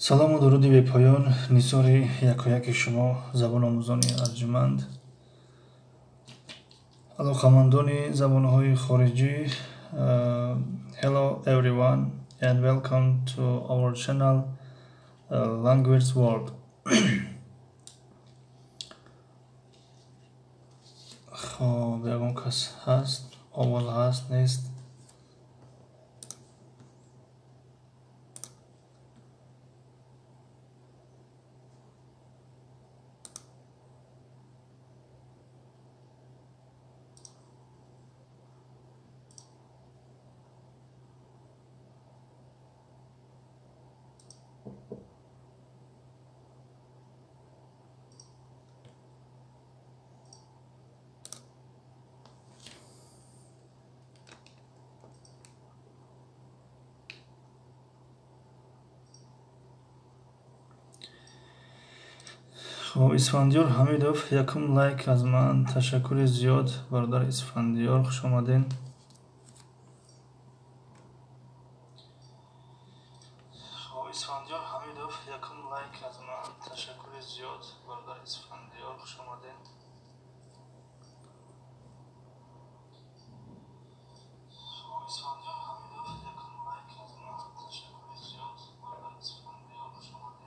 салому дуруди бепоён нисори якояки шумо забономӯзони арҷуманд, алоқамандони забонҳои хориҷӣ. Hello everyone and welcome to our channel Language World. خب ягон кас ҳаст, овоз ҳаст, нест? исфандиёр ҳамидов якум лайк аз ман. Ташаккури зиёд бародар исфандиёр, хуш омадин. исфандиёр ҳамидов якум лайк аз ман. Ташаккури зиёд бародар исфандиёр, хуш омадин. исфандиёр ҳамидов якум лайк аз ман. Ташаккури зиёд бародар исфандиёр, хуш омадин.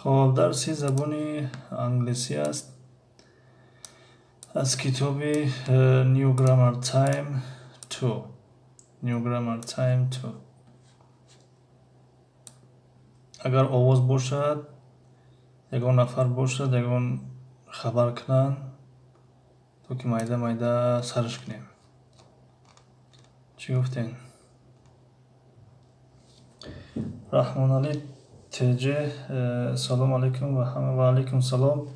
خب درسی زبانی انگلیسی است از کتابی New Grammar Time 2. New Grammar Time 2. اگر آواز باشد، یگان نفر باشد، یگان خبر کنن تو که مایده مایده سرش کنیم. چی گفتین؟ رحمان علی تجه سلام علیکم و همه و علیکم سلام.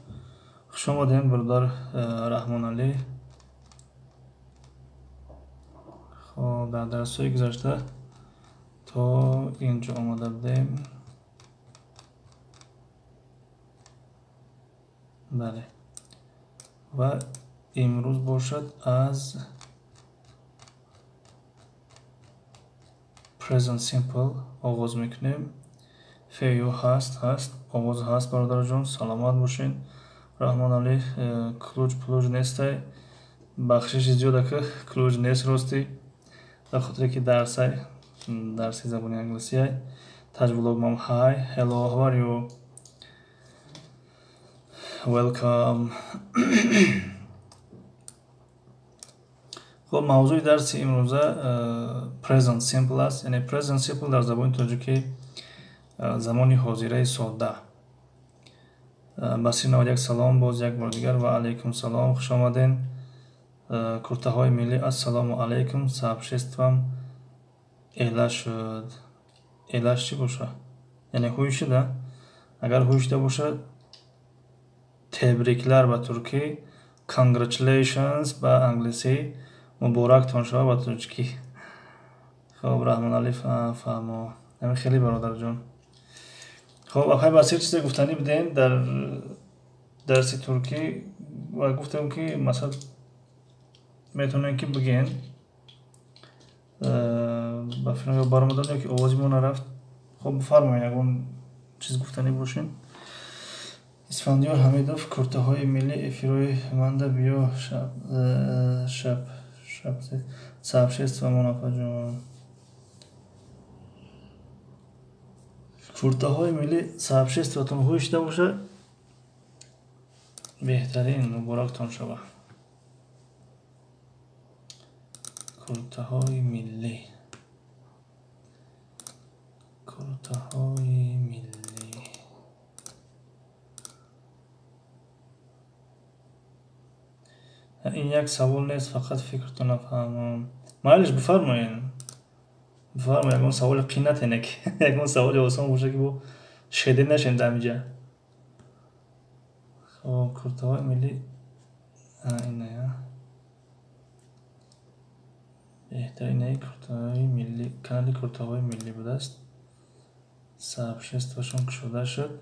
خوش آمدین برادر رحمان علی. خب در درس‌های گذشته تا اینجا آمده بودیم. بله و امروز باشد از present simple آغاز میکنیم. فیو هست آواز هست برادر جون. سلامت باشین. رحمان علی کلوج نیستی. بخشش زیاده که کلوج نیست راستی، در خاطر که درسی زبانی انگلیسی های تاج ولوگ مام های. hello how are you welcome. خب موضوع درس امروزه present simple است. یعنی present simple در زبان تاجیکی زمانی حاضره ساده. بسیار نوید یک سلام باز یک بار دیگر و علیکم سلام. خوش آمدین. کرته های ملی السلام علیکم. сообществом اعلام شد. اعلام چی باشه؟ یعنی هوی شده. اگر هوی شده باشه تبریکلر به ترکی congratulations به انگلیسی مبارک تان شود به ترکی. خب رحمان علی فهمو همین خیلی برادر جان. خب آخه بسیار چیزی گفتنی بدین در درسی ترکی و گفتم که مثلا میتونن که بگین با فیلم برامدن که آوازی ما نرفت. خب بفرمایید اگه چیز گفتنی باشین. اسفندیار حمیدوف کرته های ملی افیروی منده بیا شب сообщество منافع جان. کرته های ملی сообщество تون هوی شده باشه بهترین مبارک تان شود. کرته های ملی این یک سوال نیست، فقط فکرتون نفهمم. مایلش بفرمایین. بفرما یکون سوال قینت اینک یکون سوال آسان باشه که با شده نشن دمیجه. خب کرتاهای ملی اینه یا بهترینه کرتاهای ملی کانال کرتاهای ملی بوده است. سابشستاشون کشوده شد.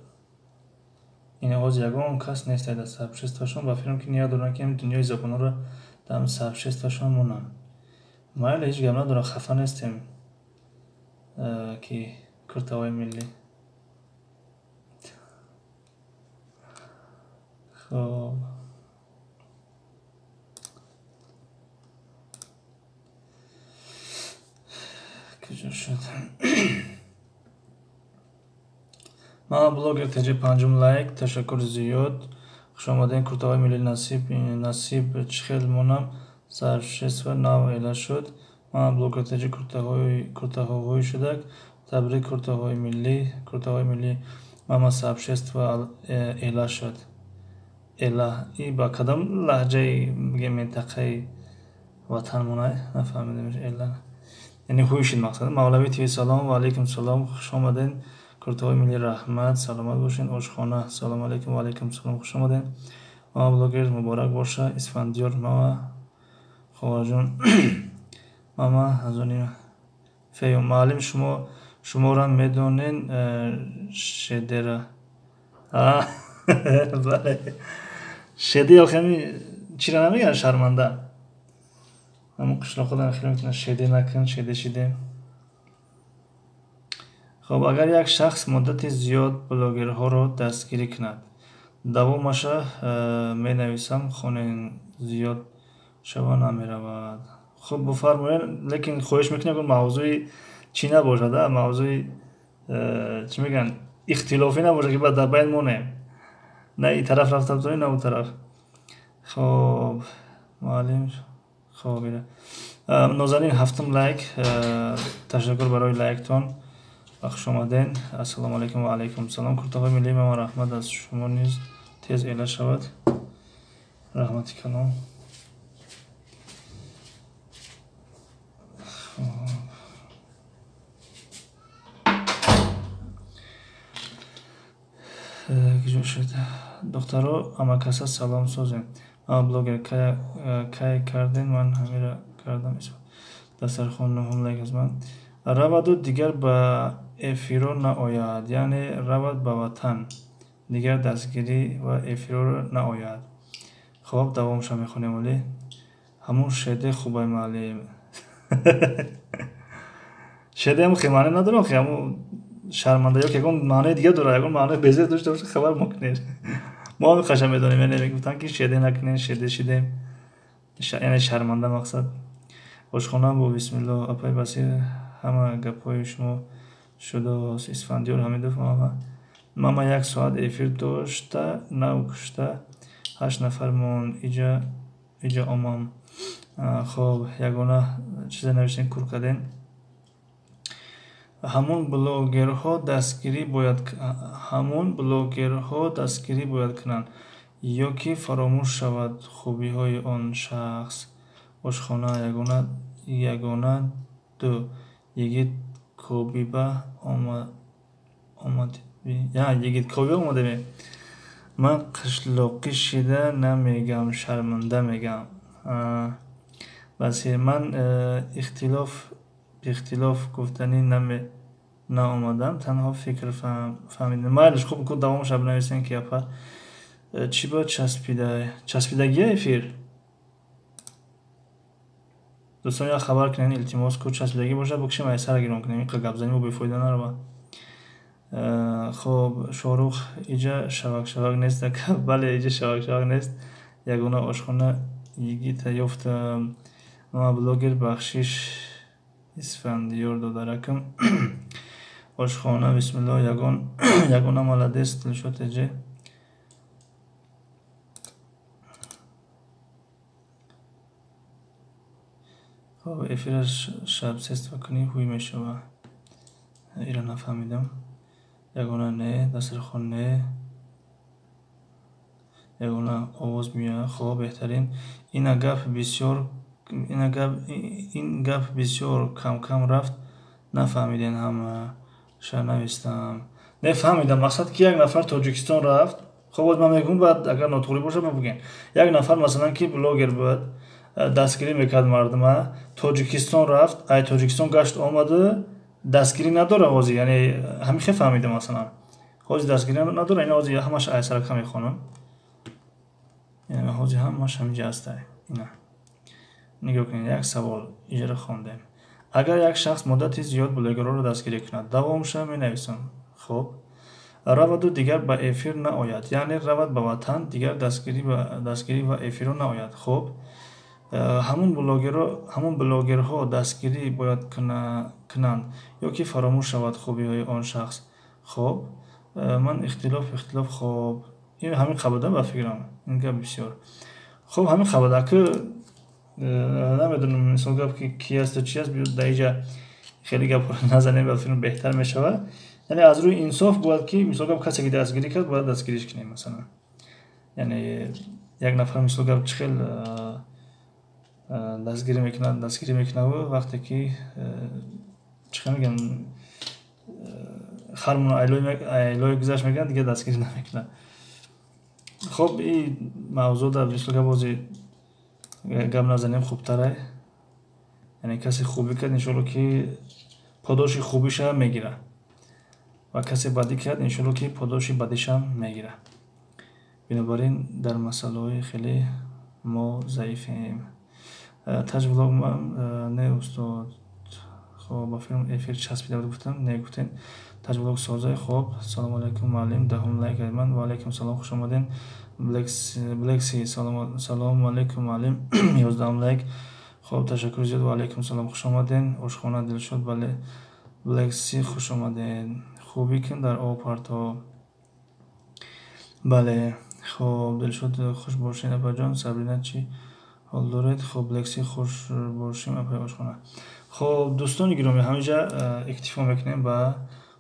این آغاز یکون کس نیست در سابشستاشون و فیلم که نیاد دارن که این دنیای زبانه رو دم سابشستاشون مونن. ما هیچ گمنا دارن خفه نیستیم که کرتاهای ملی. خب کجا شد؟ ما بلوگر تجی پنجم لایک تشکر زیاد. خوش آمدین کرتاهای ملی نصیب چخیل مونم سرشست و ناو ایلا شد. ما بلوگر تجی کرتاهای شدک تبریک کرتاهای ملی ما سرشست و ایلا شد. ایلا ای با کدام لحجه بگه منطقه وطن مونه نفهمیدمش ایلا یعنی خویشید مقصد. مولوی تیوی سلام و علیکم سلام. خوش آمدین کرتاهای ملی رحمت سلامت باشین. آشخانه سلام علیکم و علیکم سلام خوش آمدین. ما بلوگر مبارک باشه اسفندیار ما خواجون ماما ازونی فیوم معلم شما را میدونین شدره بله شده آخه چی را نمیگن شرمنده همون قشلا خودم خیلی میتونن شده نکن شده. خب اگر یک شخص مدت زیاد بلوگرها را دستگیری کند دوامش می نویسم خونه زیاد شوا نمی رود. خب بفرمایید لیکن خواهش میکنم که موضوع چی نباشد موضوع چی میگن اختلافی نباشه که بعد در بین مونه نه این طرف رفته بزنی نه اون طرف. خب معلم خب بیره نازنین هفتم لایک تشکر برای لایکتون. خوش آمدین. السلام علیکم و علیکم سلام. کرتاهای ملی ما رحمت از شما نیز تیز ایله شود. رحمتی کنم. کجا شد دخترها اما کسا سلام سوزین بلوگر کای کردین من همین را کردم دسترخوان نهم لایک از من رود و دیگر با افیرو ناید یعنی رود با وطن دیگر دستگیری و افیرو ناید. خب دوامش هم میخونیم ولی همون شده خوبه معلم شده هم خیلی ندارم خیلی همون شرمنده یا که اون معنی دیگه داره اون معنی بزرگ داشته باشه خبر مکنه ما هم خشم میدونیم یعنی میگفتن که شده نکنین شده یعنی شرمنده مقصد. خوشخانه با بسم الله اپای بسیر همه گپای شما شده اسفندیار همین دفعه ماما یک ساعت افیر داشته نو کشته 8 نفرمون ایجا آمام. خب یگانه چیز نوشتین کور کردین همون بلوگرها دستگیری باید کنند یا که فراموش شود خوبی های آن شخص. آشخانه یگانه دو یگید کوبیبه آمده یگید کوبیبه آمده بی من قشلاقی شده نمیگم شرمنده میگم. بس من اختلاف گفتنی نه آمدم تنها فکر فهمیدم مایلش خوب که دوامش اب نویسین که اپا چی با چسبیدگی افیر دوستان یا خبر کنین التماس کو چسبیدگی باشه بکشیم ایسر گیرون کنیم این قلب زنی با بفایده نرو. خب شاروخ ایجا شوک نیست بله ایجا شوک نیست یگونه آشخانه یگی تا یفت ما بلوگر بخشیش اسفندیار دادرکم آشخانه بسم الله یگونه مالدست دلشوت جه خب افیرش شب سست بکنی هوی میشه و ایره نفهمیدم یگونه نه دسترخوان نه یگونه آواز میاد. خب بهترین این گپ بسیار کم رفت نفهمیدین همه شنویستم نفهمیدم مقصد که یک نفر تاجیکستان رفت خب باز من میگم بعد اگر ناطقی باشه بگین یک نفر مثلا که بلاگر بود دستگیری میکرد مردم تاجیکستان رفت ای تاجیکستان گشت آمده دستگیری نداره حاضی یعنی همین خیلی فهمیده مثلا حاضی دستگیری نداره این حاضی همش ای سرک میخونم یعنی حاضی همش همینجا هست اینا نگاه کنید یک سوال اجاره خوندیم اگر یک شخص مدتی زیاد بلاگرها را دستگیری کند دوامش می نویسم خب رود و دیگر به افیر نآید یعنی رود به وطن دیگر دستگیری و افیر نآید خب همون بلاگرها دستگیری باید کنند یا که فراموش شود خوبی های آن شخص خب من اختلاف خب این همین خبرده به فکرم این گپ بسیار خب همین خبرده که نمیدونم مثال گپ که کی است و چی است بیاد در اینجا خیلی گپ نزنیم و فیلم بهتر میشود یعنی از روی انصاف باید که مثال گپ کسی که دستگیری کرد باید دستگیریش کنیم مثلا یعنی یک نفر مثال گپ خیلی دستگیری میکنه و وقتی که چه میگن خرمون ایلوی گذشت میگن دیگه دستگیری نمیکنه خب این موضوع در مثال گپ بازی گپ نزنیم خوبتره یعنی کسی خوبی کرد انشالله که پاداش خوبیش هم میگیره و کسی بدی کرد انشالله که پاداش بدیش هم میگیره بنابراین در مسئله خیلی ما ضعیفیم تاج ولاگ نه استاد خب با فیلم افیر چسبیده بود گفتم نه گفتین تاج ولاگ سازه خب سلام علیکم معلم دهم لایک من و علیکم سلام خوش آمدین بلکسی سلام علیکم معلم 11 لایک خب تشکر زیاد و علیکم سلام خوش آمدین عشقانه دلشاد بله بلکسی خوش آمدین خوبی کن در آب پرتا بله خب دلشاد خوش باشین ابا جان سبرینه چی حال دارید خب بلکسی خوش باشیم اپای عشقانه خب دوستان گرامی همینجا اکتفا میکنیم با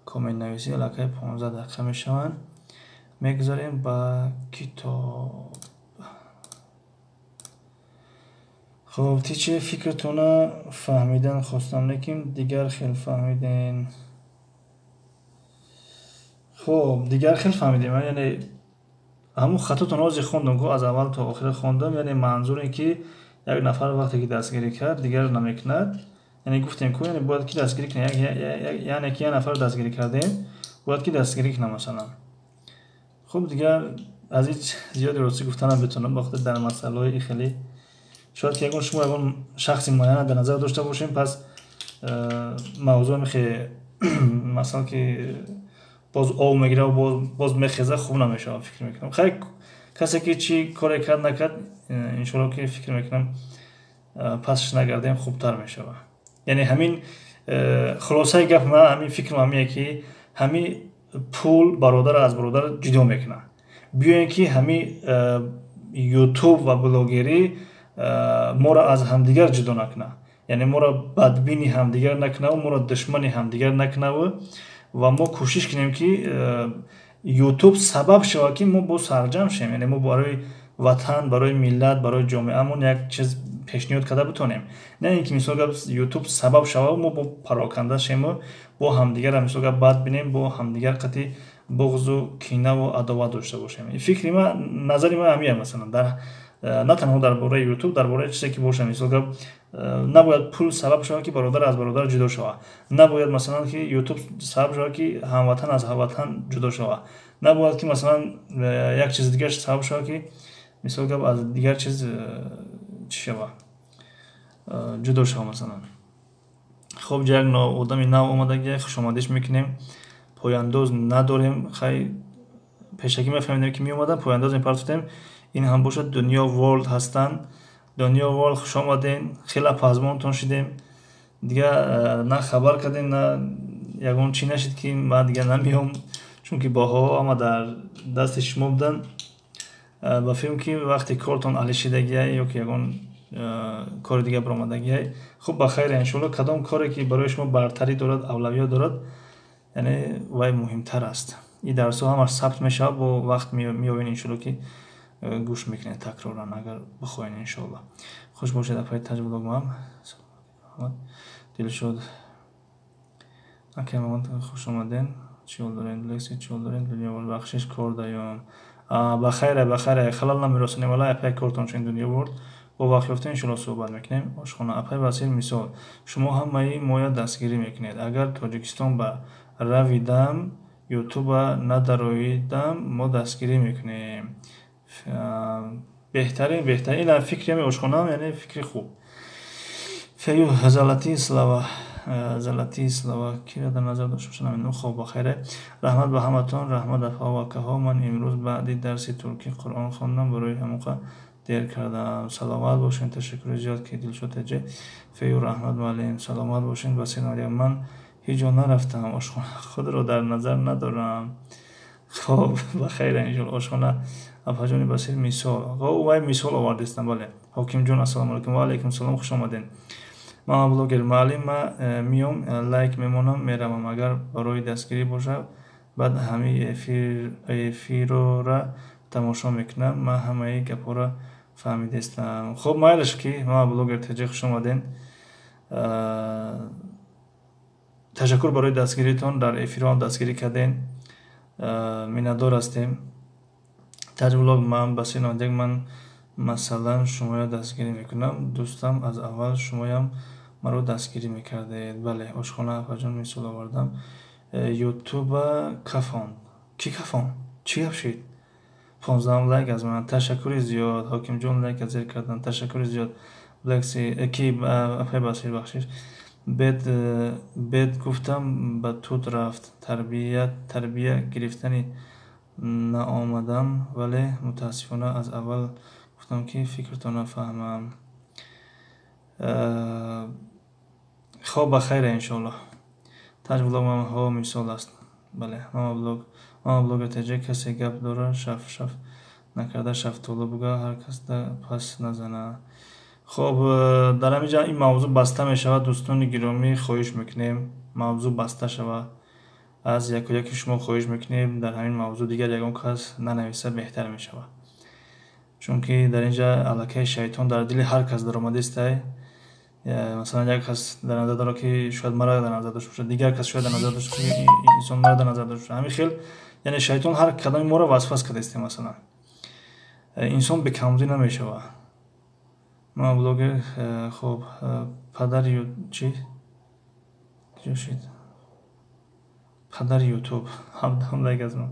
کامنت نویسی علاقه 15 دقیقه میشوند میگذاریم با کتاب خب چه فکرتون فهمیدن خواستم لیکن دیگر خیلی فهمیدین خب دیگر خیلی فهمیدیم یعنی همون خطاتون رو خوندم که از اول تا آخر خوندم یعنی منظور این که یک نفر وقتی که دستگیری کرد دیگر نمیکند یعنی گفتیم که یعنی باید که دستگیری کنه یعنی که یک نفر دستگیری کردیم باید که دستگیری کنه مثلا خب دیگر از این زیادی راستی گفتنم بتونم وقتی در مسئله خیلی شاید که اگر شما اگر شخصی معین به نظر داشته باشیم پس موضوع میخی مثلا که باز آو میگیره و باز میخیزه خوب نمیشه فکر میکنم خیلی کسی که چی کاری کرد نکرد انشالله که فکر میکنم پسش نگردیم خوبتر میشه یعنی همین خلاصه گپ ما همین فکر همیه که همین پول برادر از برادر جدا میکنه بیاین که همین یوتیوب و بلاگری ما را از همدیگر جدا نکنه یعنی ما را بدبینی همدیگر نکنه و ما را دشمنی همدیگر نکنه و ما کوشش کنیم که یوتیوب سبب شود که ما با سرجم شیم یعنی ما برای وطن برای ملت برای جامعهمون یک چیز پیشنهاد کرده بتونیم نه اینکه مثلا یوتیوب سبب شود ما با پراکنده شیم و با همدیگر مثلا بد بینیم با همدیگر قطعی بغض و کینه و عداوت داشته باشیم فکر ما نظر ما همیه مثلا در نه تنها درباره یوتیوب درباره چیزی که باشه مثلا نباید پول سبب شود که برادر از برادر جدا شود نباید مثلا که یوتیوب سبب شود که هموطن از هموطن جدا شود نباید که مثلا یک چیز دیگه سبب شود که مثلا از دیگر چیز چی شود جدا شود مثلا خب یک آدمی نو اومده خوش آمدیش میکنیم پایانداز نداریم خیلی پیشکی میفهمیدیم که می اومدن پایانداز میپرسیدیم این هم باشد دنیا ورلد هستن دنیا ورلد خوش آمدین خیلی پزمانتون شدیم دیگه نه خبر کردیم نه یگون چی نشد که من دیگه نمیام چون که باها اما در دست شما بودن با فیلم که وقتی کارتون علیشیدگیه یا که یگون کار دیگه برآمدگیه خب بخیر انشالله کدام کاری که برای شما برتری دارد اولویت دارد یعنی وای مهمتر است این درس ها همش ثبت میشه با وقت میابین انشالله که گوش میکنه تکرارا اگر بخواین انشالله خوش باشید پای تاج ولاگ ما هم دل شد Окей, خوش اومدین. چیول دارین لکسی چیول دارین دنیا ور بخشش کردیم. بخیره بخیره خلال نمیرسونیم ولی اپای کارتون چین دنیا ورد با وقت یافته انشالله صحبت میکنیم. آشخانه اپای وسیل مثال شما هم مایی مویا دستگیری میکنید. اگر تاجیکستان با رویدم یوتیوب ندارویدم ما دستگیری میکنیم. بهترین این فکری می آشخانه یعنی فکری خوب. فیو زلطی слова کی را در نظر داشته باشم اینو خوب بخیره. رحمت به همتون، رحمت افا و کها. من امروز بعدی درس ترکی قرآن خواندم برای هموقع دیر کردم. سلامت باشین. تشکر زیاد که دل شد تجه. فیو رحمت معلم سلامت باشین. بسین علی من هیچ جا نرفتم. آشخانه خود رو در نظر ندارم. خب بخیره انشالله. آشخانه افا جانی بسیر مثال وای مثال آوردستم. بله حاکم جان السلام علیکم و علیکم السلام خوش آمدین. ما بلوگر معلم ما میام لایک میمونم میروم اگر برای دستگیری باشه بعد همه افیرو را تماشا میکنم. ما همه گپا را فهمیدستم. خب مایلش کی ما بلوگر تجه خوش آمدین. تشکر برای دستگیریتون. در افیران دستگیری کردین میندار هستیم. تاج بلوگ من بسین آنجا من مثلا شما دستگیری میکنم. دوستم از اول شمایم مرا دستگیری میکردید. بله آشخانه افجان مثال آوردم. یوتیوب کفان کی کفان چی افشید 15 لایک از من. تشکر زیاد. حاکم جان لایک از زیر کردن. تشکر زیاد. بلکسی کی افای بسیر بخشش بد گفتم به تود رفت. تربیه گرفتنی نآمدم ولی متاسفانه از اول گفتم که فکرتون نفهمم. خب بخیر انشالله. تاج بلوگ ما ها مثال است. بله ما بلوگ تجه کسی گپ داره شف نکرده شفتالو بگه هر کس ده پس نزنه. خب در همینجا این موضوع بسته می شود. دوستان گرامی خواهش میکنیم موضوع بسته شود. از یکی شما خواهش میکنیم در همین موضوع دیگر یکم کس ننویسه بهتر می شود. چون که در اینجا علاقه شیطان در دل هر کس در آمده است. مثلا یک کس در نظر داره که شاید مرا در نظر داشته باشه دیگر کس شاید در نظر داشته باشه انسان مرا در نظر داشته باشه. همین خیل یعنی شیطان هر کدام ما را وسوسه کرده است. مثلا انسان به کمزی نمیشود. ما بلوگر خب پدر چی شد پدر یوتیوب هم دیگه از من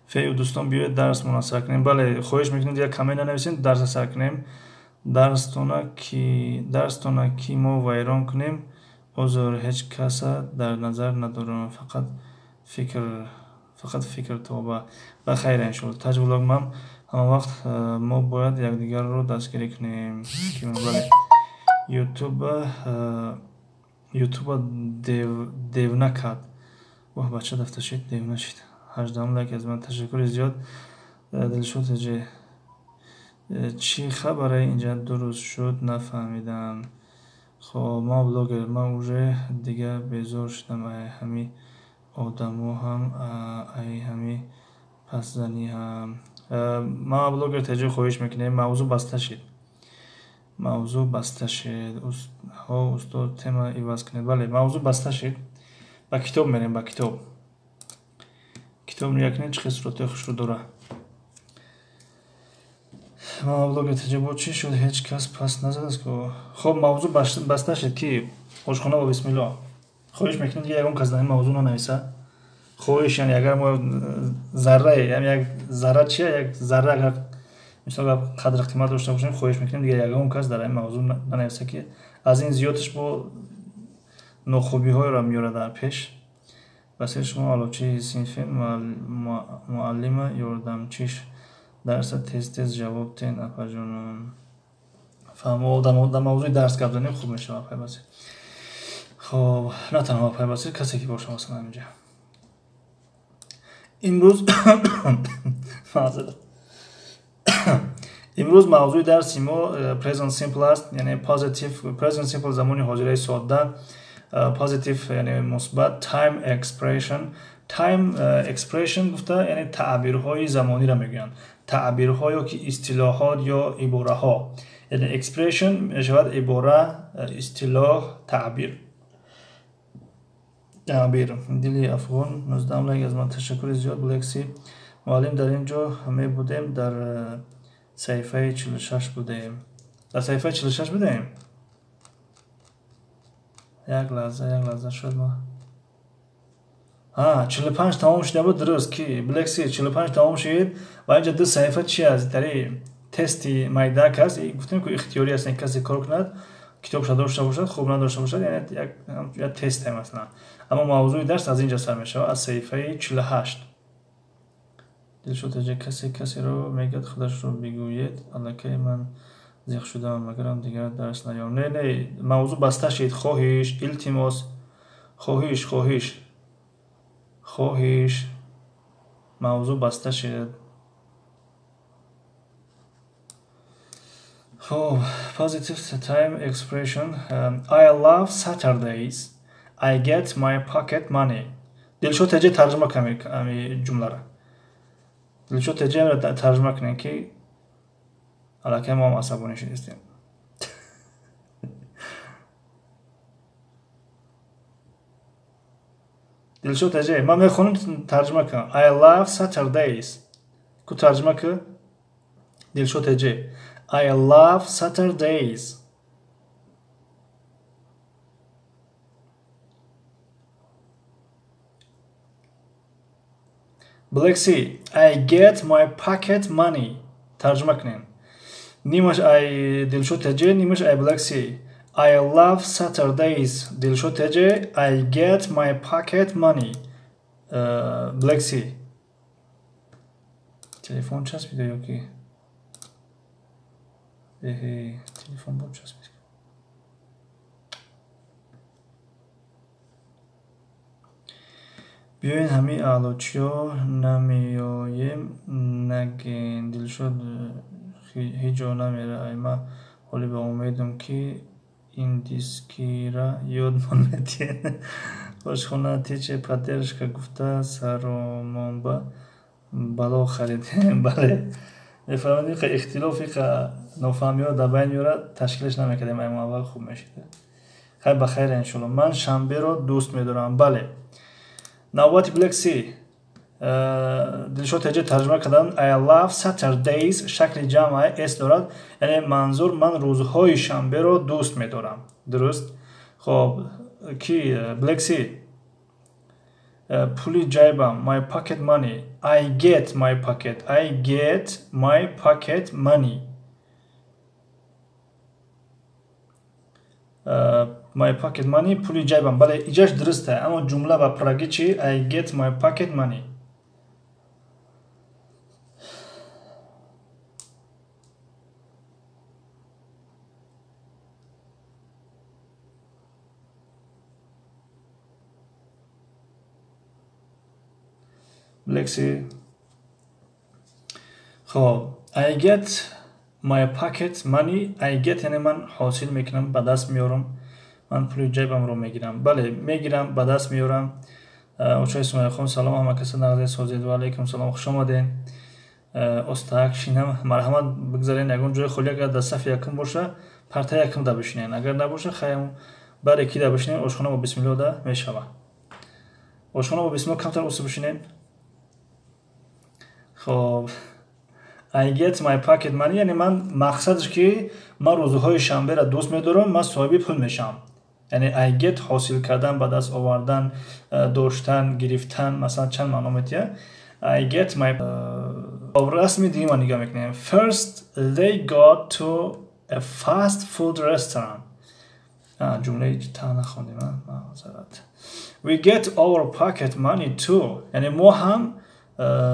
فیو دوستان بیاید درس مناسب کنیم. بله خواهش میکنید یک کامنت ننویسین درس سر کنیم. درستونه کی ما ویران کنیم عذر هیچ کس در نظر ندارم فقط فکر توبه بخیر انشالله. تاج بلوگ من همه وقت ما باید یکدیگر رو دستگیری کنیم. بله یوتیوب دیو نکرد. واه بچه دفته شید دیو نشید. 18 لایک از من. تشکر زیاد. دلشون تجه چی خبره اینجا درست شد نفهمیدم. خب ما بلوگر ما اوجه دیگه بیزار شدم. ای همی آدمو هم ای همی پس زنی هم. ما بلوگر تجه خواهش میکنیم موضوع بسته شد. استاد تما ایواز کنید. بله موضوع بسته شد. با کتاب میریم. با کتاب نیکنید چه خسروتی خوش رو داره. ما بلوگ تجربه چی شد هیچ کس پس نزد است که خب موضوع بسته شد که آشخانه با بسم الله خواهش میکنید که یکم کس در این موضوع ننویسه. خواهش یعنی اگر ما ذره یعنی یک ذره چیه یک ذره اگر مثلا قدر قیمت داشته باشیم خواهش میکنیم دیگه یکم کس در این موضوع ننویسه که از این زیادش با ناخوبی های را میاره در پیش. بسیار شما علوچه سینفین معلم یاردمچیش درس تست جواب تین اپا جانم فهمو در موضوع درس گپ زنیم خوب میشه. اپای بسیر خب نه تنها اپای بسیر کسی که باشه مثلا اینجا امروز موضوع درسی ما present simple است یعنی positive present simple زمانی حاضره ساده positive یعنی مثبت time expression گفته یعنی تعبیرهای زمانی را میگن. تعبیرهایی که اصطلاحات یا عباره ها یعنی expression میشود عباره اصطلاح تعبیر. ябир дили афғон 19 лайк аз ман ташаккури зиёд Black-C муаллим дар ин ҷо мебудем дар саҳифаи 46 будем дар саҳифаи 46 будем як лаҳза шояд ма 45 тамом шуда буд дуруст ки Black-C 45 тамом шуд ва инҷа ду саҳифа чи аст тари тести майдак аст гуфтем ки ихтиёрӣ аст касе кор кунад китобша дошта бошад хуб надошта бошад як тест масалан аммо мавзӯи дарс аз инҷа сар мешавад аз саҳифаи 48 дилшод таҷа касеро мегӯяд худашро бигӯед аллакай ман зиқ шудаам агарам дигар дарс наём не мавзӯъ баста шид хоҳиш илтимос хоҳиш мавзӯъ баста шид خب positive time expression I love Saturdays I get my pocket money دلشو تجه ترجمه کنیم امی جمله را دلشو تجه ترجمه کنیم که علاقه ما هم عصبانی شدیم دلشو تجه ما میخونم ترجمه کنم I love Saturdays کو ترجمه که دلشو تجه I love Saturdays. Black-C I get my pocket money. ترجمه کنیم. نیمش I دلشو تجه نیمش I Black-C. I love Saturdays. دلشو تجه I get my pocket money. Black-C. تلفن چسبیده یا کی؟ تلفن بود چسبید بیاین همین اعلوچیو نمیاییم نگین دلشد هیچ جا نمیره ایما حالی به امیدم که این دیسکی را یاد نمیدین باشخونه تیچه پدرش که گفته سرمان با بلا خریدیم بله میفهمید که اختلافی که نفهمی ها در بین میاره تشکیلش نمیکردیم اما اول خوب میشید خیلی بخیر انشالله من شنبه رو دوست میدارم بله نوبت Black-C دلشو تجه ترجمه کردن I love Saturdays شکل جمع S دارد یعنی منظور من روزهای شنبه رو دوست میدارم درست خب کی Black-C پولی جیبم my pocket money I get my pocket money my pocket money پولی جیبم بله ایجاش درسته اما جمله با پراگی چی I get my pocket money Black-C خب I get my pocket money I get یعنی من حاصل میکنم به دست میارم من پول جیبم رو میگیرم بله میگیرم به دست میارم اوچای سمای خون سلام همه کسی نغزه سوزید و علیکم سلام خوش آمدین استاک شینم مرحمت بگذارین یکون جای خالی اگر در صف یکم باشه پرته یکم دا بشینین اگر نباشه خیلی بر یکی دا بشینین آشخانه با بسم الله دا میشوه آشخانه با بسم الله کمتر اوسه بشینین خب I get my pocket money یعنی من مقصدش که من روزهای شنبه را دوست میدارم من صاحب پول میشم یعنی I get حاصل کردن به دست آوردن داشتن گرفتن مثلا چند معنا میتیه I get my رسمی دیگه نگاه میکنیم First they got to a fast food restaurant جمله تا نخوندیم معذرت We get our pocket money too یعنی ما هم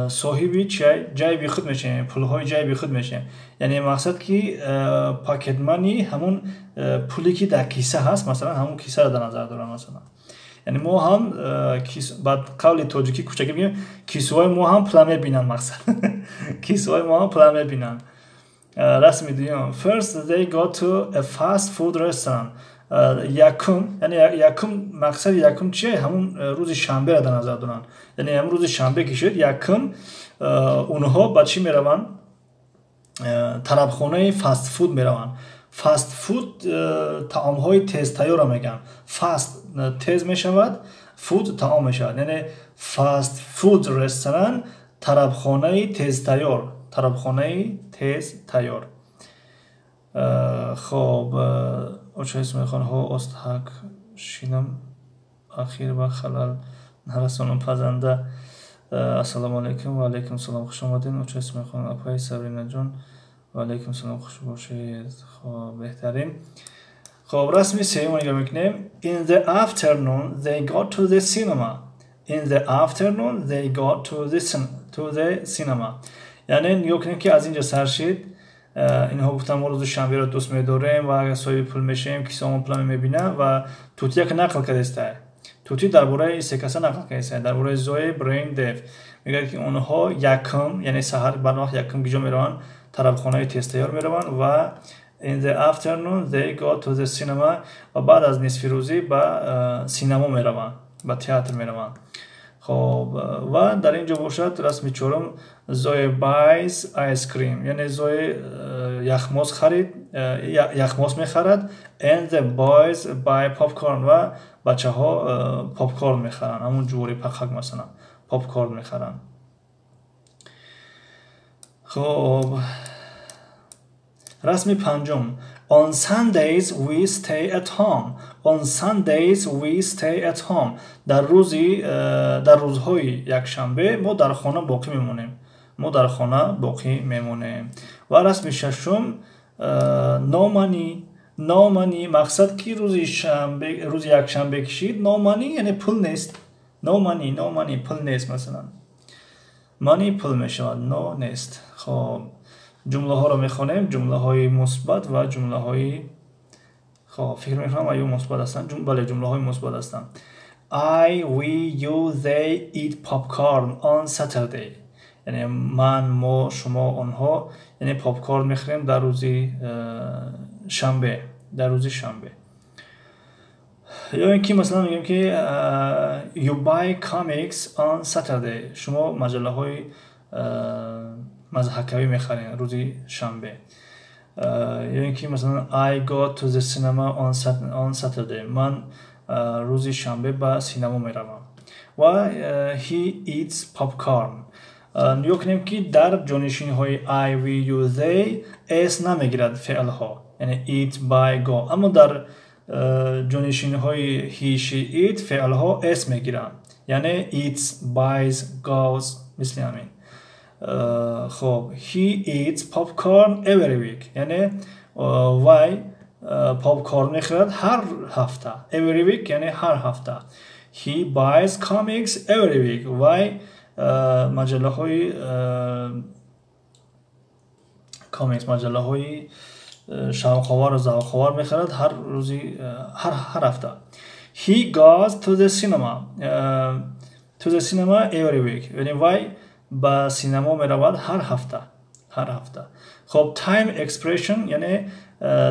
صاحبی جیبی خود میشیم پولهای جیبی خود میشیم یعنی مقصد که پاکت مانی همون پولی که در کیسه هست مثلا همون کیسه رو در نظر دارم مثلا یعنی ما هم بعد قول توجیکی کوچکی بگیم کیسه های ما هم پول میبینن مقصد کیسه های ما هم پول میبینن رسمی دیگه First they go to a fast food restaurant یکم یعنی یکم مقصد یکم چیه همون روز شنبه را در نظر دارن یعنی همون روز شنبه که شد یکم اونها با چی میرون طلبخانه فاست فود میرون فاست فود طعام های تیز تیار را میگن فاست تیز میشود فود طعام میشود، یعنی فاست فود رستوران، طربخانه تیز تیار، طربخانه تیز تیار. خب چه اسم میخوان ها استحق شینم اخیر و خلال نرسانم پزنده. السلام علیکم و علیکم سلام، خوش آمدین. چه اسم میخوان اپای سبرینا جون و علیکم سلام، خوش باشید. خب بهترین. خب رسمی سیوم نگاه میکنیم. In the afternoon they got to the cinema. In the afternoon they got to the cinema. یعنی نگاه کنیم که از اینجا سرشید اینها گفتن ما روز شنبه را دوست می‌داریم و اگر صاحب پول میشیم که سامان پول می‌بینه و توتی یک نقل کرده است. توتی درباره این سه کس نقل کرده است، درباره زوی برین دیف میگه که اونها یکم یعنی سحر بعد وقت یکم گیجا میروند طربخانه تستیار میروند و in the afternoon they go to the cinema و بعد از نصف روزی به سینما میروند، به تئاتر میروند. خب و در اینجا باشد رسمی چهارم زوی بایز آیس کریم، یعنی زوی یخماس خرید، یخماس میخرد and the boys buy popcorn و بچه ها پاپکورن میخرن، همون جوری پخک مثلا پاپکورن میخرن. خب رسمی پنجم on Sundays we stay at home. On Sundays we stay at home. در روزهای یکشنبه ما در خانه باقی میمونیم. ما در خانه باقی میمونیم. و رسمی ششم no money. No money مقصد که روز یکشنبه کشید. No money یعنی پول نیست. No money پول نیست، مثلا money پول میشود، no نیست. خب جمله ها رو میخوانیم، جمله های مثبت و جمله های خب فکر میکنم آیا مثبت هستن. بله جمله های مثبت هستن. I, we, you, they eat popcorn on Saturday. یعنی من، ما، شما، آنها، یعنی پاپکورن میخوریم در روز شنبه، در روز شنبه. یا اینکه مثلا میگیم که you buy comics on Saturday. شما مجله های مضحکوی میخرین روز شنبه. یا اینکه مثلا I go to the cinema on Saturday. من روز شنبه به سینما میروم. و he eats popcorn. نگاه کنیم که در جانشین های I, we, you, they اس نمیگیرد فعل ها، یعنی eat, buy, go. اما در جانشین های he, she, it فعل ها اس میگیرن، یعنی eats, buys, goes، مثل همین. خب he eats popcorn every week. یعنی وای پاپکورن میخورد هر هفته. every week یعنی هر هفته. he buys comics every week. وای مجله های کامیکس، مجله های شوق‌آور و ذوق‌آور میخورد هر روزی، هر هفته. he goes to the cinema every week. یعنی وای با سینما میرود هر هفته، هر هفته. خب time expression یعنی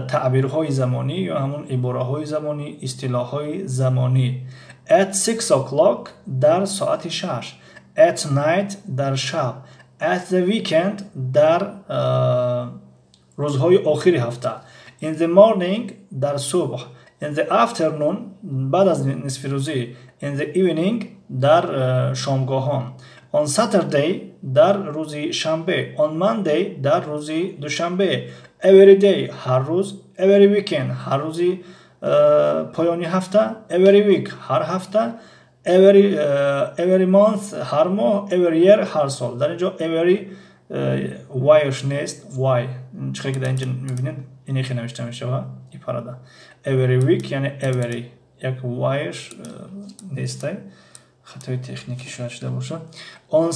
تعبیرهای زمانی یا همون عباره‌های زمانی، اصطلاح‌های زمانی. at 6 o'clock در ساعت 6. at night در شب. at the weekend در روزهای آخری هفته. in the morning در صبح. in the afternoon بعد از نصف روزی. in the evening در شامگاهان. on Saturday در روز شنبه. on Monday در روز دوشنبه. every day هر روز. every weekend هر روز پایانی هفته. every week هر هفته. every month هر ماه. every year هر سال. در اینجا every whyش نیست، why چه که در اینجا میبینید اینی که نوشته میشه و این پراده. every week یعنی every، یک whyش نیسته، خطای تکنیکی شاید شده باشه. on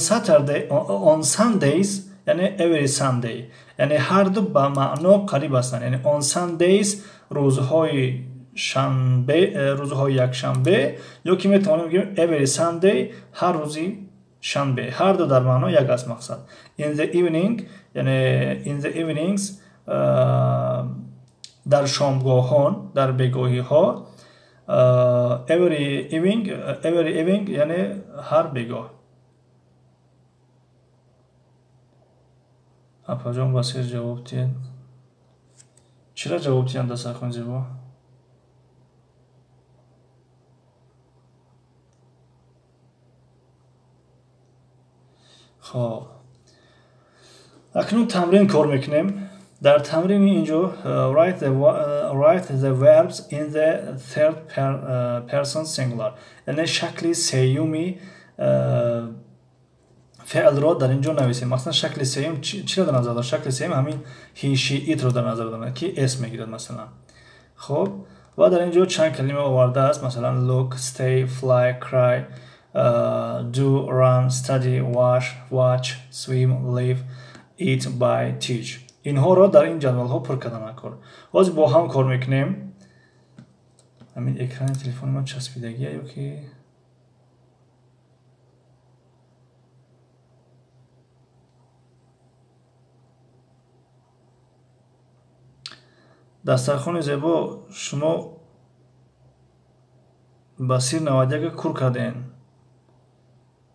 Sundays یعنی every Sunday، یعنی هر دو به معنا قریب هستند. یعنی on Sundays روزهای شنبه، روزهای یک شنبه، یا که میتونیم بگیم every Sunday هر روزی شنبه. هر دو در معنا یک است مقصد. in the evening یعنی in the evenings در شامگاهان، در بگاهی ها. every evening یعنی هر بگاه. اپا جان بسیر جواب دید. چرا جواب دید؟ دست خون زیبا. خب اکنون تمرین کار میکنیم. در تمرین اینجا write the verbs in the third person singular. یعنی شکل سیومی فعل رو در اینجا نویسیم. مثلا شکل سیوم چی رو در نظر دارم؟ شکل سیوم همین he she it رو در نظر دارم که اسم میگیرد مثلا. خب و در اینجا چند کلمه آورده است، مثلا look, stay, fly, cry, do, run, study, watch, swim, live, eat, buy, teach. اینها را در این جدول ها پر کردن کار. باز با هم کار میکنیم. همین اکران تلفن من چسبیدگیه یا که دسترخوان زیبا شما بسیر 91 کور کردین.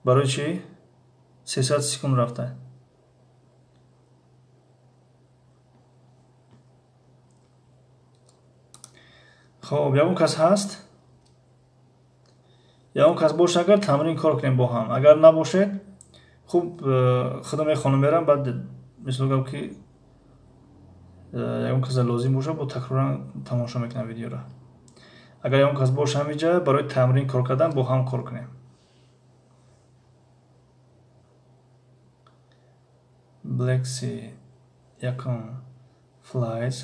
برای چی؟ 300 سکند رفته. خب یاون کس هست؟ یاون کس باشه اگر تمرین کار کنیم با هم. اگر نباشه خوب خودم خانم برم بعد مثل که یاون کس لازم باشه با تکرار تماشا میکنم ویدیو را. اگر یاون کس باشه همینجا برای تمرین کار کردن با هم کار کنیم. Black Sea یکم flies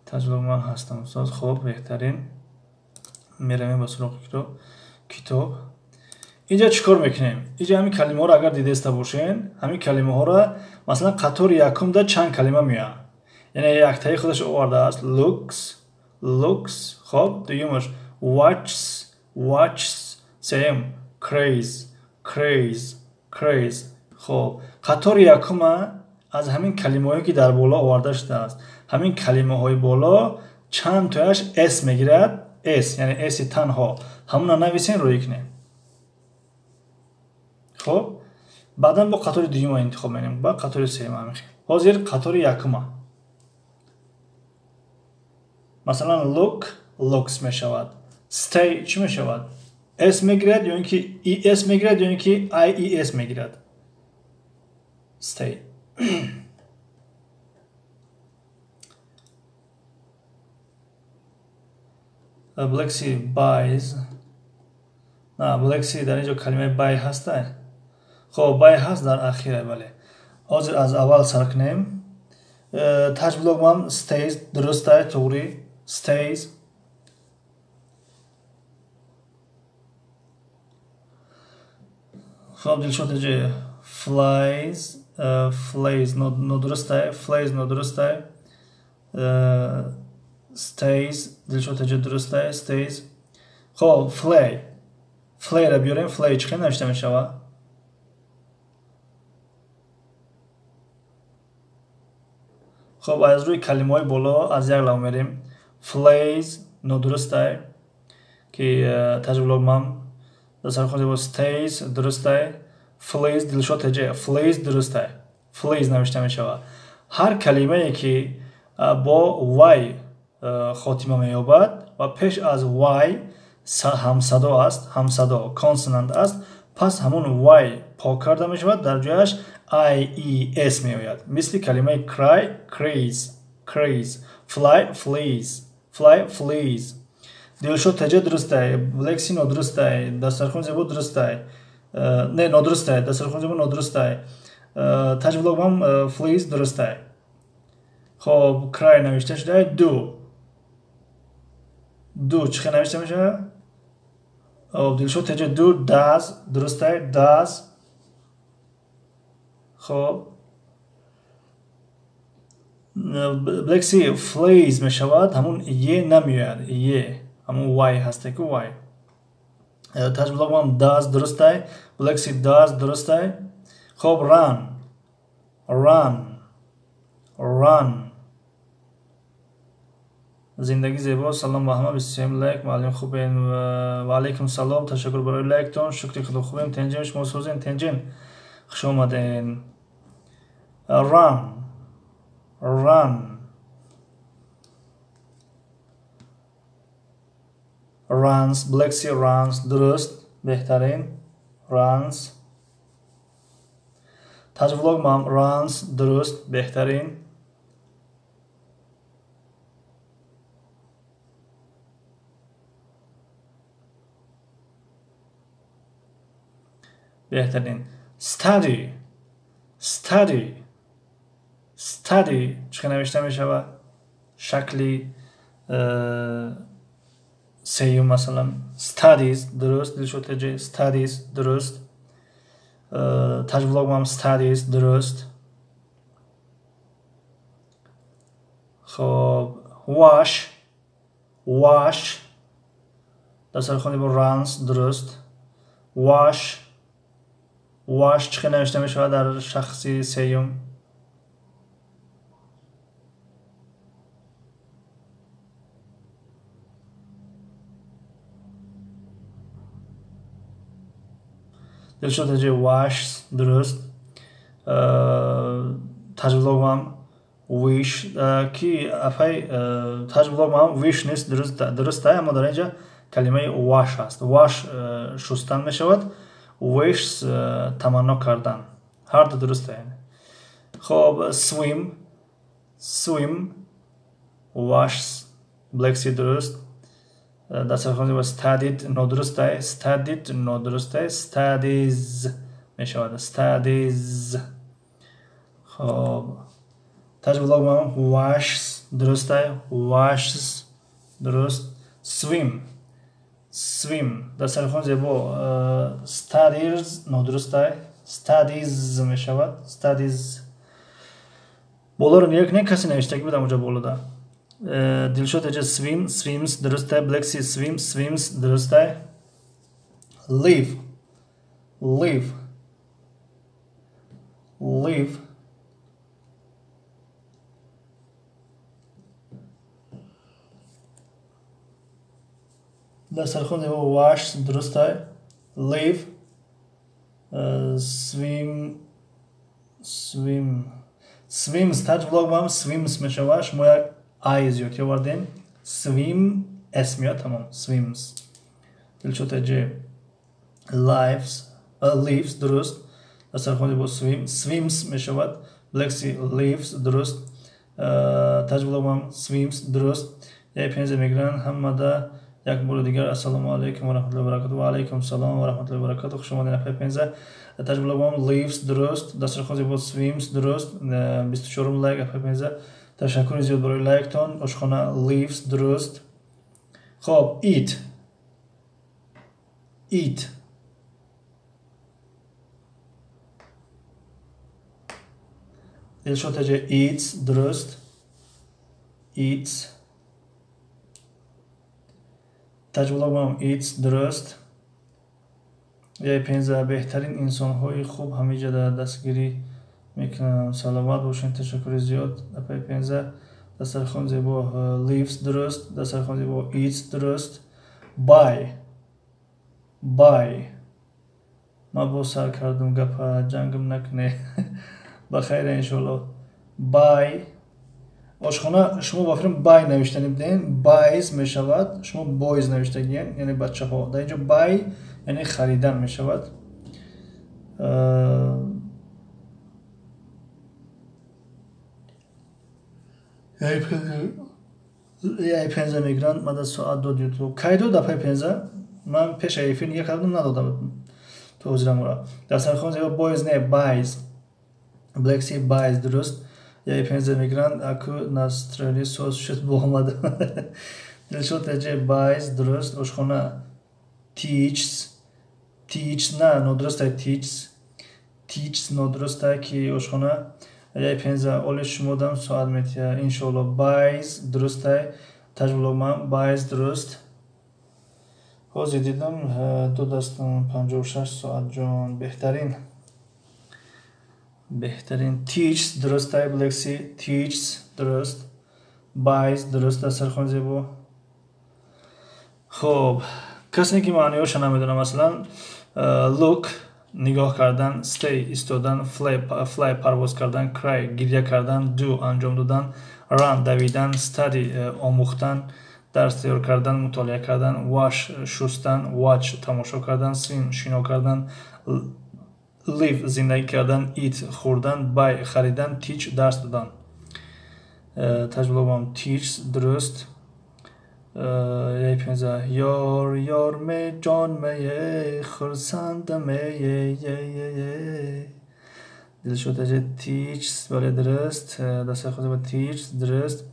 تجربه من هستم استاد. خب بهترین میرم به سراغ کتاب. اینجا چیکار میکنیم؟ اینجا همین کلمه ها رو اگر دیده باشین همین کلمه ها رو مثلا قطار یکم ده چند کلمه میاد. یعنی یک تایی خودش آورده است looks. خب دویمش watches سیم craze. خب قطار یکم از همین کلمه هایی که در بالا آورده شده است. همین کلمه های بالا چند تایش اس میگیرد. اس یعنی اس تنها همون نویسین روی کنیم. خب بعدا با قطار دوم انتخاب میکنیم. با قطار سوم همین. حاضر قطار یکم مثلا looks میشود. stay چی میشود؟ اس میگیرد یا اینکه ای اس میگیرد یا اینکه ای ای اس میگیرد. stay. Black Sea buys. نه Black Sea در اینجا کلمه buy هسته. خب buy هست در اخیره. بله حاضر از اول سر کنیم. تاج بلاک من stays درسته توری stays. خب دلشون تجه flies ندرسته. flies ندرسته. stays دلشون تجه درسته stays. خب fly را بیاریم. fly چی نوشته میشود؟ خب از روی کلمه های بالا از یک لو میریم. flies ندرسته که تجربه من دستر خود با stays درسته. flies دلشون تجه flies درسته. flies نوشته میشود. هر کلمه ای که با y خاتمه مییابد و پیش از y همصدا است، همصدا کانسونانت است، پس همون y پاک کرده می شود، در جایش i e s می آید. مثل کلمه cry craze fly flees. دلشو تجه درسته. بلک سی ندرسته. دسترخوان زیبا درسته. نه ندرسته. دسترخوان زیبا ندرسته. تاج بلاک هم flees درسته. خب cry نوشته شده. do چخه نوشته میشه؟ دلشو تجه do does درسته. does. خب بلک سی flees میشود همون یه نمیاد. یه همون y هسته که y. تاج بلاک هم does درسته. بلک سی does درسته. خب run زندگی زیبا. سلام با همه. 23 لایک معلم خوبین و علیکم سلام. تشکر برای لایکتون. شکری خدا خوبیم. تنجین شما سوزین. تنجین خوش آمدین. runs Black Sea runs درست بهترین. runs تجویلوگمام runs درست بهترین. بهترین. study چه نوشته می شود؟ شکلی سیوم مثلا studies درست دلشوت جه studies درست. تجویلوگمام studies درست. خب wash دستر خونی با runs درست. wash چه نوشته می شود در شخصی سیوم؟ دلشوت جه wash درست. تجویلوگمام wish کی افای تجویلوگمام wish نیست درسته اما در اینجا کلمه wash است. wash شستن می شود. wish تمنا کردن. هر دو درسته یعنی. خب swim wash black sea درست. دست خونی با studied نادرسته. studies می شود. studies. خب تجویلوگمام washes درسته. washes درست. swim دست خونی با studies نادرسته. studies می شود. studies بولا رو نیک نه کسی نوشته که بدم اونجا بولا ده. دلشوت جه swims درسته. black sea swims درسته. live دستر خونده با wash درسته. live swims تجویلوگمام swims می شود. شما یک I زیاد آوردین. swim اس میاد تمام. swims دلشوت جه leaves درست. دستر خونده با swims می شود. black sea leaves درست. تجویلوگمام swims درست. یه پنج میگرن همه ده یک بار دیگر السلام علیکم و رحمت الله و برکاته. و علیکم السلام و رحمت الله و برکاته. خوش آمدید نفر پنځه. تجویلوگمام leaves درست. دستر خونده با swims درست. 24 لایک نفر پنځه. تشکر زیاد برای لایکتان. آشخانه leaves درست. خب eat دلشوت جه eats درست. eats تجویلوگمام eats درست. یه پنځه بهترین انسان های خوب همیشه در دستگیری میکنم. سلامت باشین. تشکر زیاد نفر پنځه. دستر خونده با leaves درست. دستر خونده با eats درست. buy ما با سر کردم گپا جنگم نکنه. بخیر انشالله. buy آشخانه شما بافرم buy نوشتنی بدین. buys می شود. شما boys نوشته گین یعنی بچه ها. در اینجا buy یعنی خریدن می شود. یه پنځه میگرن من در ساعت دو دیوتو کایدو در پای پنځه من پیش ایفین یک کردم ندادم توضیحم را. دستر خونده با boys نه buys black sea buys درست. یه پنځه میگرن اکو ناسترالی سوز شد با آمده. دلشوت جه buys درست. آشخانه teach نه نادرسته. teach نادرسته که آشخانه یه پنځه اولش شمودم ساعت میتیه انشالله. buys درسته. تجویلوگمام buys درست. حوزی دیدم دو دستم 56 ساعت جان. بهترین teach درسته. black sea teaches درست. buys درست. دستر خونده با. خب کسی که معنی هاش نمیدونم مثلا look نگاه کردن. stay ایستادن. fly پرواز کردن. cry گریه کردن. do انجام دادن. run دویدن. study آموختن. درس تیار کردن. مطالعه کردن. wash شستن. watch تماشا کردن. swim شنا کردن. live زندگی کردن، eat خوردن، buy خریدن، teach درس دادن. تجربه با teach درست. یه پنزه یار می جان می خرسند می دلشو تجه teach بله درست. دسته خود با teach درست.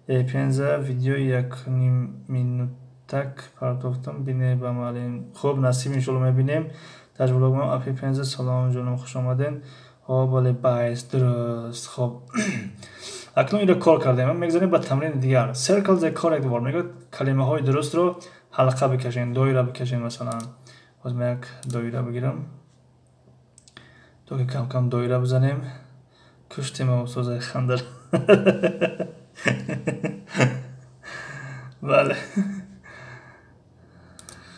یه پنزه ویدیو یک نیم مینوتک پرداختم بینه با مالین خوب نصیب انشالله میبینیم. تجربه بگم اپی پنزه سلام جانم خوش آمدین. بله بایست درست. خب اکنون این رو کار کردیم. من میگذاریم با تمرین دیگر. circle the correct word. میگه کلمه های درست رو حلقه بکشین، دایره بکشین. مثلا باز من یک دایره بگیرم تو که کم کم دایره بزنیم. کشتیم استاد خندر. بله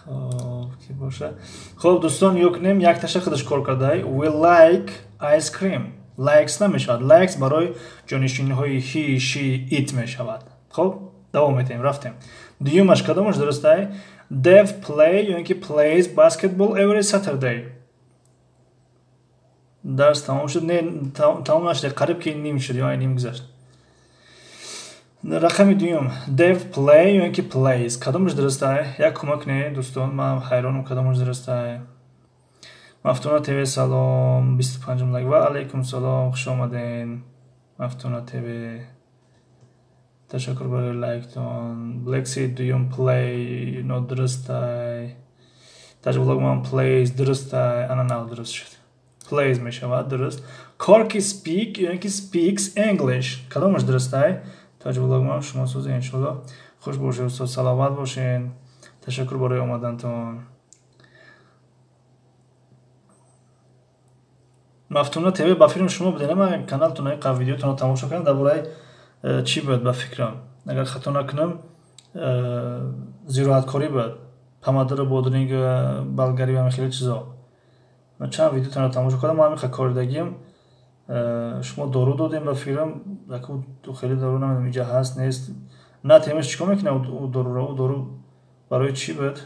خب کی باشه. خب دوستان یک تشه خودش کار کرده. we like ice cream. likes نمیشود. likes برای جانشینی های he she it میشود. خب دوام میتیم رفتیم. دیومش کدامش درسته؟ Dev play یعنی که plays basketball every Saturday. درس تمام شد. نه تمام نشده قریب که نیم شد یا نیم گذشت. رقم دوم Dev play یعنی که plays کدامش درسته؟ یک کمک نه دوستان من حیرانم کدامش درسته. مفتونا تیوی سلام 25 لایک و علیکم سلام خوش آمدین. مفتونا تیوی تشکر برای لایکتون. بلکسی دویم پلی نو درسته. تاج بلاگ من پلیز درسته. انا نو درست شد. پلیز میشود درست. کارکی سپیک یعنی که سپیکس انگلیش کدامش درسته؟ تاج بلاگ من شما سوزه انشالله خوش باشید استاد سلامت باشین. تشکر برای آمدنتون. مفتونا تیوی با فیلم شما بدین. من کانالتون قبل ویدیوتون رو تماشا کردم درباره چی بود با فکرم. اگر خطا نکنم زیراتکاری بود. پمادر بادرینگ بلگری و خیلی چیزا. من چند ویدیوتون رو تماشا کردم. من همین کاردگیم شما دارو دادیم با فیلم. لکه تو خیلی دارو نمیدونم اینجا هست نیست. نه تیمش چیکار میکنه او دارو برای چی بود؟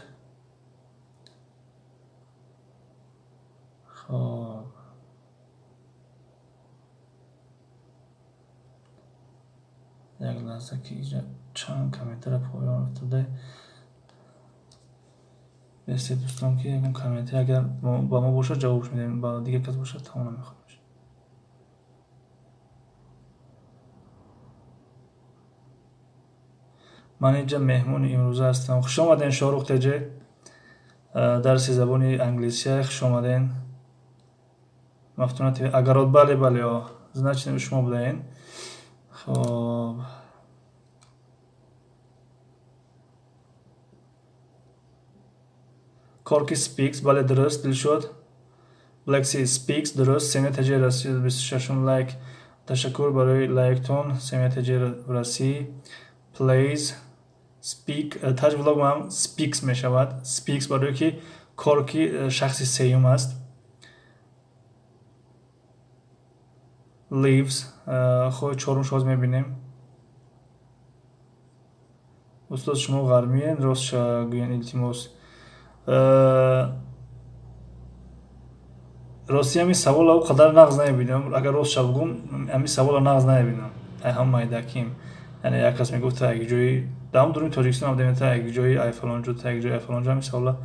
خب یک لحظه که اینجا چند کامنتر پایان افتاده. بسید دوستان که یکم کامنتر اگر با ما باشه جوابش میدیم. با دیگه کس باشه تمام نمیخوام. من اینجا مهمون امروزه هستم. خوش آمدین شاروخ تجه. درس زبان انگلیسی خوش آمدین. مفتونات اگر بله بله значит شما بودین. خب کارکی سپیکس بله درست دل شد. بلکسی سپیکس درست. سمیت تجه رسید 26 لایک. تشکر برای لایکتون. سمیت تجه رسید. پلیز سپیک تاج ولاگ هم سپیکس میشود. سپیکس برای که کارکی شخصی سیوم است. leaves خود چهارم شاز میبینیم. استاد شما غرمیین راست گوین التیماس. راستی همین سوال او قدر نغز نمیبینم. اگر راست شب بگم همین سوال نغز نمیبینم. هم مایدکیم یعنی یک کس میگفت تا یک جایی دام دوریم تاجیکستان هم دیم تا یک جایی ای فلان جو تا یک جایی ای فلان جو همین سوال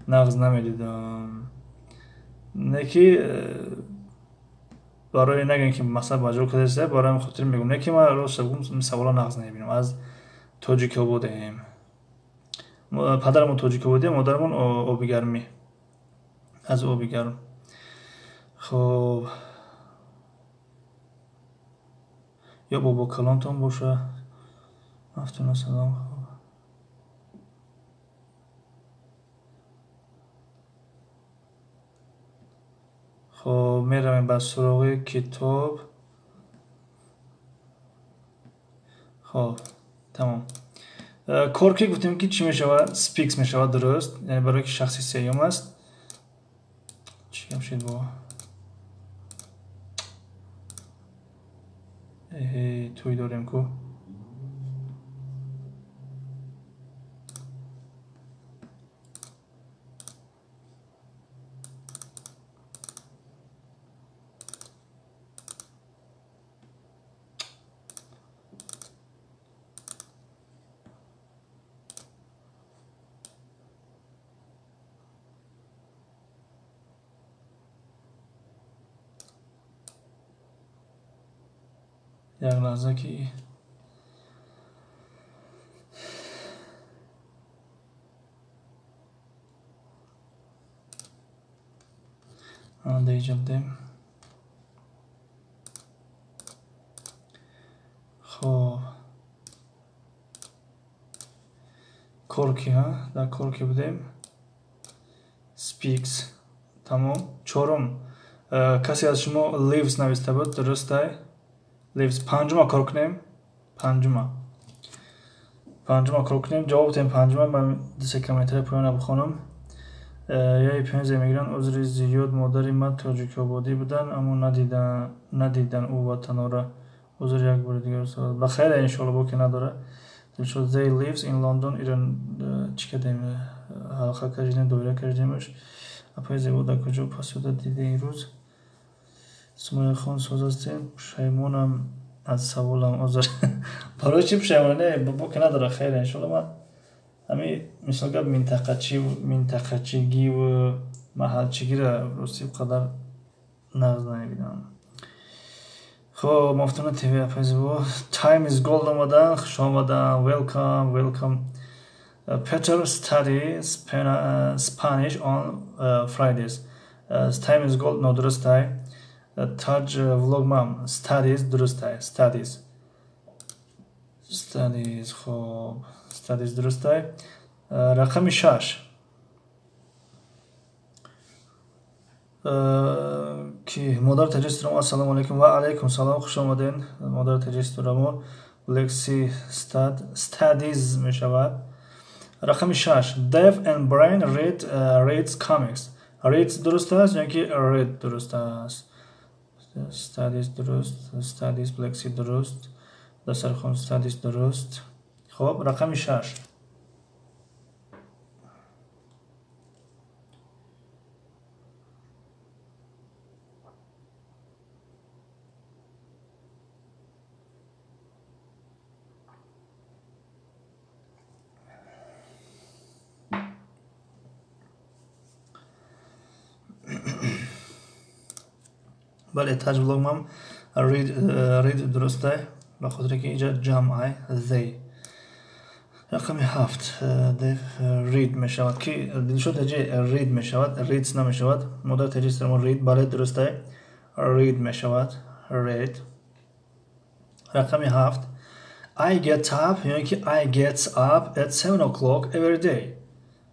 نغز نمیدیدم. نکی برای نگن که مثلا باجر کدسته برای خاطر میگم نکی ما راست شب بگم سوال نغز نمیبینم. از تاجیکا بودیم. پدرمون تاجیکا بوده. مادرمون آبیگرمی از آبیگرم. خب یا بابا کلانتون باشه. مفتون سلام. خب میرم به سراغ کتاب. خب تمام. کارکی گفتیم که چی میشود؟ سپیکس میشود درست. یعنی برای که شخصی سیوم است. چی هم شد با توی داریم که یک لحظه که دیجا بدیم. خب کورکی ها در کورکی بدیم. speaks تمام. چهارم کسی از شما lives نوشته بود، درسته؟ lives. پنجم کار کنیم. پنجم کار کنیم. جواب تیم پنجم. من دسته کمیتر پایان بخونم. یه 5 امیگران عذر زیاد مادری من تاجیک آبادی بودن اما ندیدن او وطن را. عذر یک بار دیگر سوال بخیر انشالله با که نداره. دلشد they lives in London. ایران چی کردیم؟ حلقه کردیم، دویره کردیمش. اپای زیبا در کجا پاسوده دیده این روز؟ سمایه خان سوز هستیم. پشیمونم از سوالم. عذر برای چی پشیمونه؟ با که نداره. خیر انشالله. من همین مثلا گفت منطقچگی و محلچگی را روسی قدر نقض نمیبینم. خب مفتون تیوی اپایزی با time is gold آمدن. خوش آمدن. welcome. Peter study Spanish on Fridays. Time is gold نادرسته. تاج vlog مام studies درسته. studies خب studies درسته. رقم 6 که مادر تجسس رو سلام علیکم و علیکم سلام خوش آمدین. مادر تجسس رو لکسی studies می شود. رقم 6 deaf and brain reads comics. reads درست است یا که read درست است؟ studies درست. studies لکسی درست. دستر خون studies درست. خب رقم 6 بله تاج بلوگ مام read درسته به خاطر که اینجا جمعه they. رقم 7 read می شود که دلشد تجه read می شود reads نمی شود. مادر تجه سرما read بله درسته read می شود read. رقم 7 I get up یعنی که I gets up at 7 o'clock every day.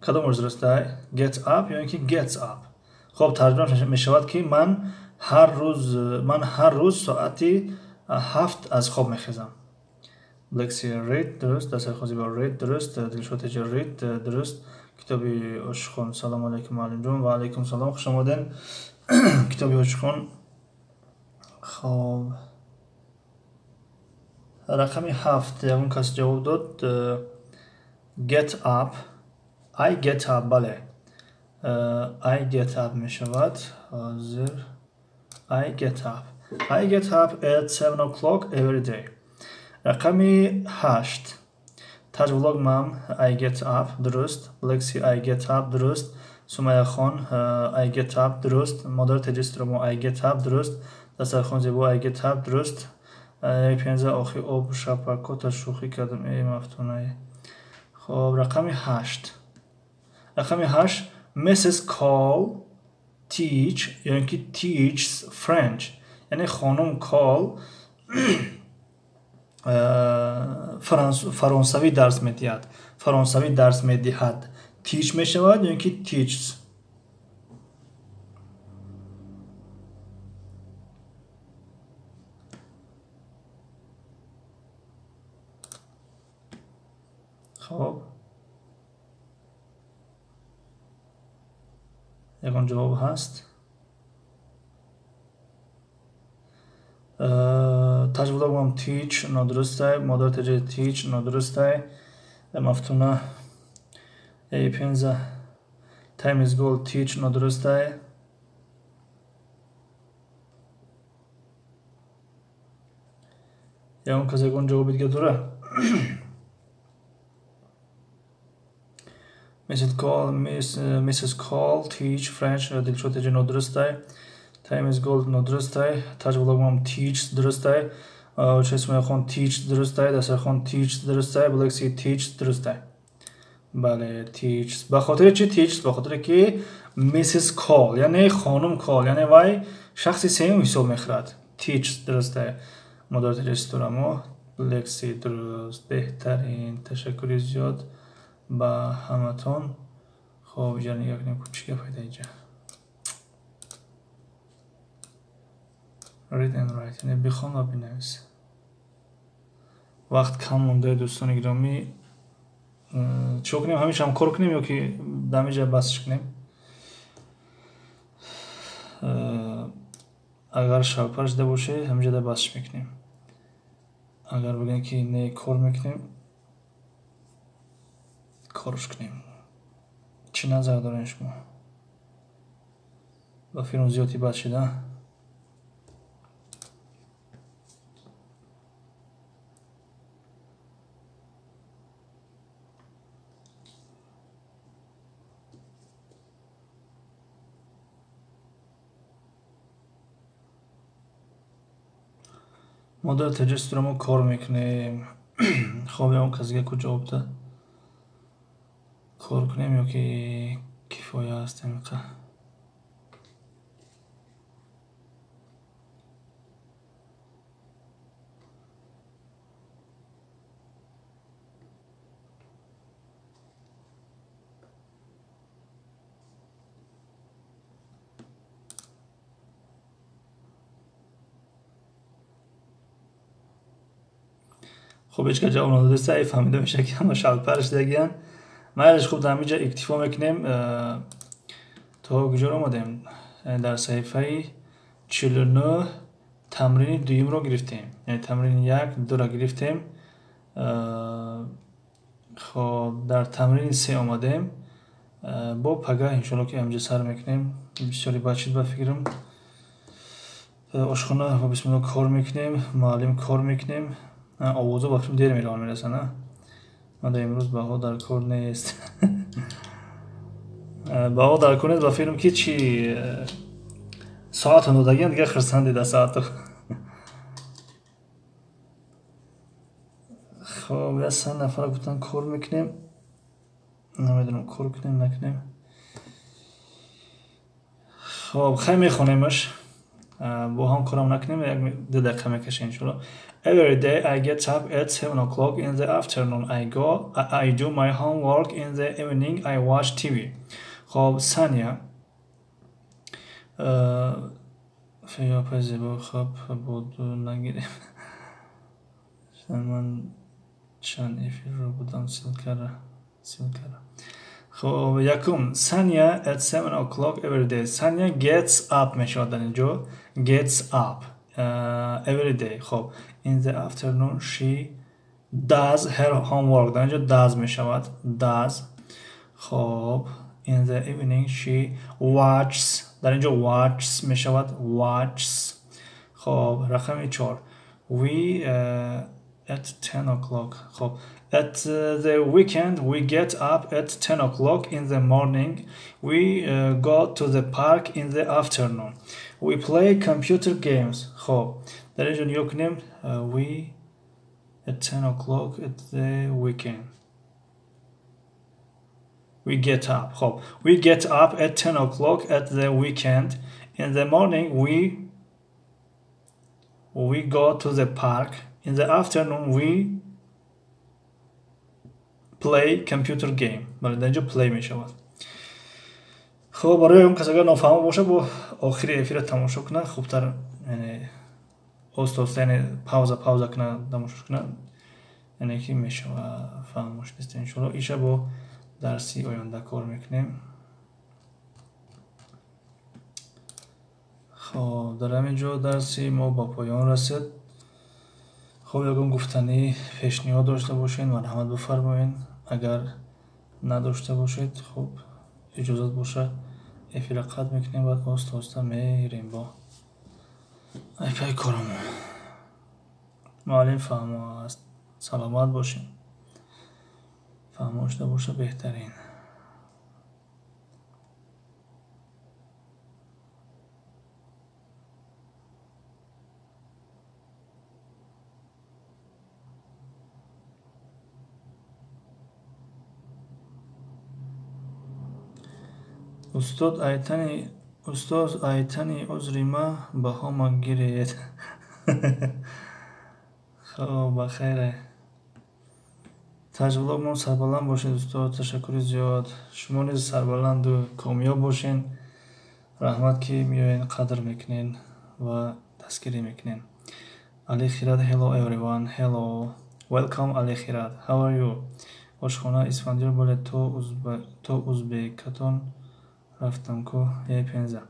کدام درسته؟ get up یعنی که gets up. خب ترجمه می شود که من هر روز ساعتی 7 از خواب می خیزم. لکسی read درست. دست خوزی با read درست. دلشد تجه read درست. کتابی عشقون سلام علیکم معلم جون و علیکم سلام خوش آمدین. کتابی عشقون. خب رقم 7 اون کس جواب داد get up. I get up بله I get up می شود. حاضر I get up at 7 o'clock every day. رقم 8 تاج vlog مام I get up درست. لکسی I get up درست. سمیه خان I get up درست. مادر تجسس رو ما I get up درست. دستر خان زیبا I get up درست. 15 آخی آب شپکو تا شوخی کردم ای مفتونه. خب رقم 8 Mrs. Call teach یعنی که teaches French یعنی خانم کال فرانسوی درس میدهد. teach می شود یعنی که teaches. خب یکان جواب هست. تاج بودم هم teach نادرسته. مادر تجه teach نادرسته. مفتونه ای 15 time is gold teach نادرسته. یا اون کسی یکان جواب دیگه دوره. Mrs. Call teach French دلشد تجه نادرسته. time is gold نادرسته. تاج بودم هم teach درسته. چه اسم خون teach درسته، دست خون teach درسته، بلکسی teach درسته. بله teach. به خاطر چی teach؟ به خاطر که میسیس کال یعنی خانم کال یعنی وای شخصی سوم حساب میخورد. teach درسته. مدار تجستورمو بلکسی درست. بهترین. تشکری زیاد با همتون. خب اینجا نگاه کنیم چی پیدا اینجا. read and write یعنی بخوان و بنویس. وقت کم مونده دوستان گرامی. چو کنیم همیشه هم کار کنیم یا که دمیجه بسش کنیم. اگر شلپرش ده باشه همیشه ده بسش میکنیم. اگر بگیم که نه کار میکنیم کارش کنیم. چی نظر دارین شما؟ با فیلم زیادی بس شده. مدل تجسترمو کار میکنیم. خب اون کسی که کجا بوده کار کنیم یا که کفایه هستیم که خب هیچ که جواب نداده سعی فهمیده میشه که همه شلپرش دگیان. ما خوب در اینجا اکتفا میکنیم. تا کجا آمدیم؟ در صفحه 49 تمرین دویم رو گرفتیم. یعنی تمرین 1 2 رو گرفتیم. خب در تمرین 3 آمدیم. با پگاه انشالله که همجا سر میکنیم. بسیاری بچید با فکرم. آشخانه با بسم الله کار میکنیم. معلم کار میکنیم. آوازو با فیلم دیر میران میرسه نه؟ من در امروز بها در کار نیست. بها در کار نیست با فیلم که چی ساعت رو دادگیم دیگه خرسان دیده ساعت رو. خب یه 3 نفر گفتن کار میکنیم. نمیدونم کار کنیم نکنیم. خب خیلی میخونیمش. با هم کارم نکنیم. یک 2 دقیقه میکشه انشالله. Every day I get up at 7 o'clock in the afternoon. I do my homework in the evening. I watch TV. خب ثانیه فیا پزی با خب بودو نگیریم. من چند ایفی رو بودم سیل کرده. خب یکم ثانیه at 7 o'clock every day. ثانیه gets up میشود در اینجا. gets up every day. خب in the afternoon she does her homework. در اینجا does میشود. does. خب in the evening she watches. در اینجا watches میشود. watches. خب رقم 4 we at 10 o'clock. خب at the weekend we get up at 10 o'clock in the morning. We go to the park in the afternoon. We play computer games. خب در اینجا نیو کنیم we at 10 o'clock at the weekend. We get up. خب we get up at 10 o'clock at the weekend. In the morning we go to the park. In the afternoon we play computer game. بله در اینجا play می شود. خب برای اون کسی که نفهمه باشه با آخری افیر تماشا کنه خوبتر. یعنی آسته یعنی پاوزا کنه تماشا کنه یعنی که می شود فهموش نیست. انشالله ایشه با درسی آینده کار میکنیم. خب در همینجا درسی ما با پایان رسید. خب یکم گفتنی پیشنهاد داشته باشین مرحمت بفرمایین. اگر نداشته باشید خب اجازت باشه افیر قطع میکنیم بعد آسته میریم با پای کارمون. معلم فهمه است. سلامت باشین. فهماشته باشه بهترین. устоз айтани узри ма баҳома гиред. хоб бахайре. Таҷвлогмон сарбаланд бошед устоз, ташаккури зиёд. Шумо низ сарбаланду комёб бошен. Раҳмат ки меоен қадр мекунен ва дастгирӣ мекунен. Ali Khirad, hello everyone. Hello. Welcome Ali Khirad. How are you? Ошхона Исфандиёр боле то узбекатон рафтам ку пенза.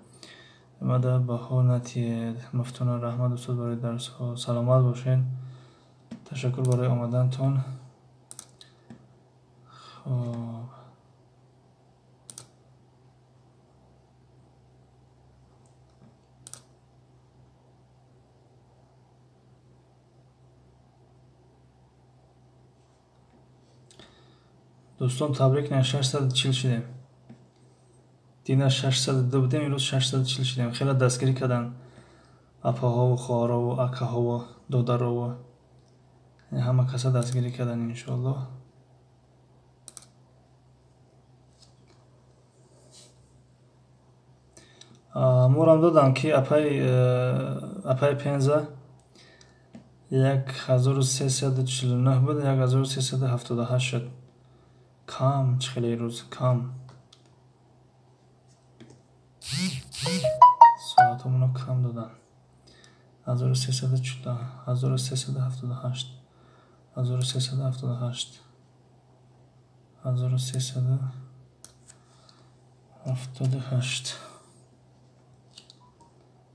Мада баҳо натиед. Мафтуна раҳмат устоз барои дарсҳо. Саломат бошед. Ташаккур барои омадантон. Хоб. Дӯстон, табрик на 640 шидем. Дина 602 будем, имрӯз 640 шидем. Хеле дастгирӣ кардан апаҳову хоҳарову акаҳову додарову ҳама каса дастгирӣ кардан иншоаллоҳ. мурам додам ки апаи пенза 1349 буд, 1378 шуд. Кам, чӣ хеле рӯз кам. Соатҳомоно кам додан. 1348, 1378, 1378, 1378.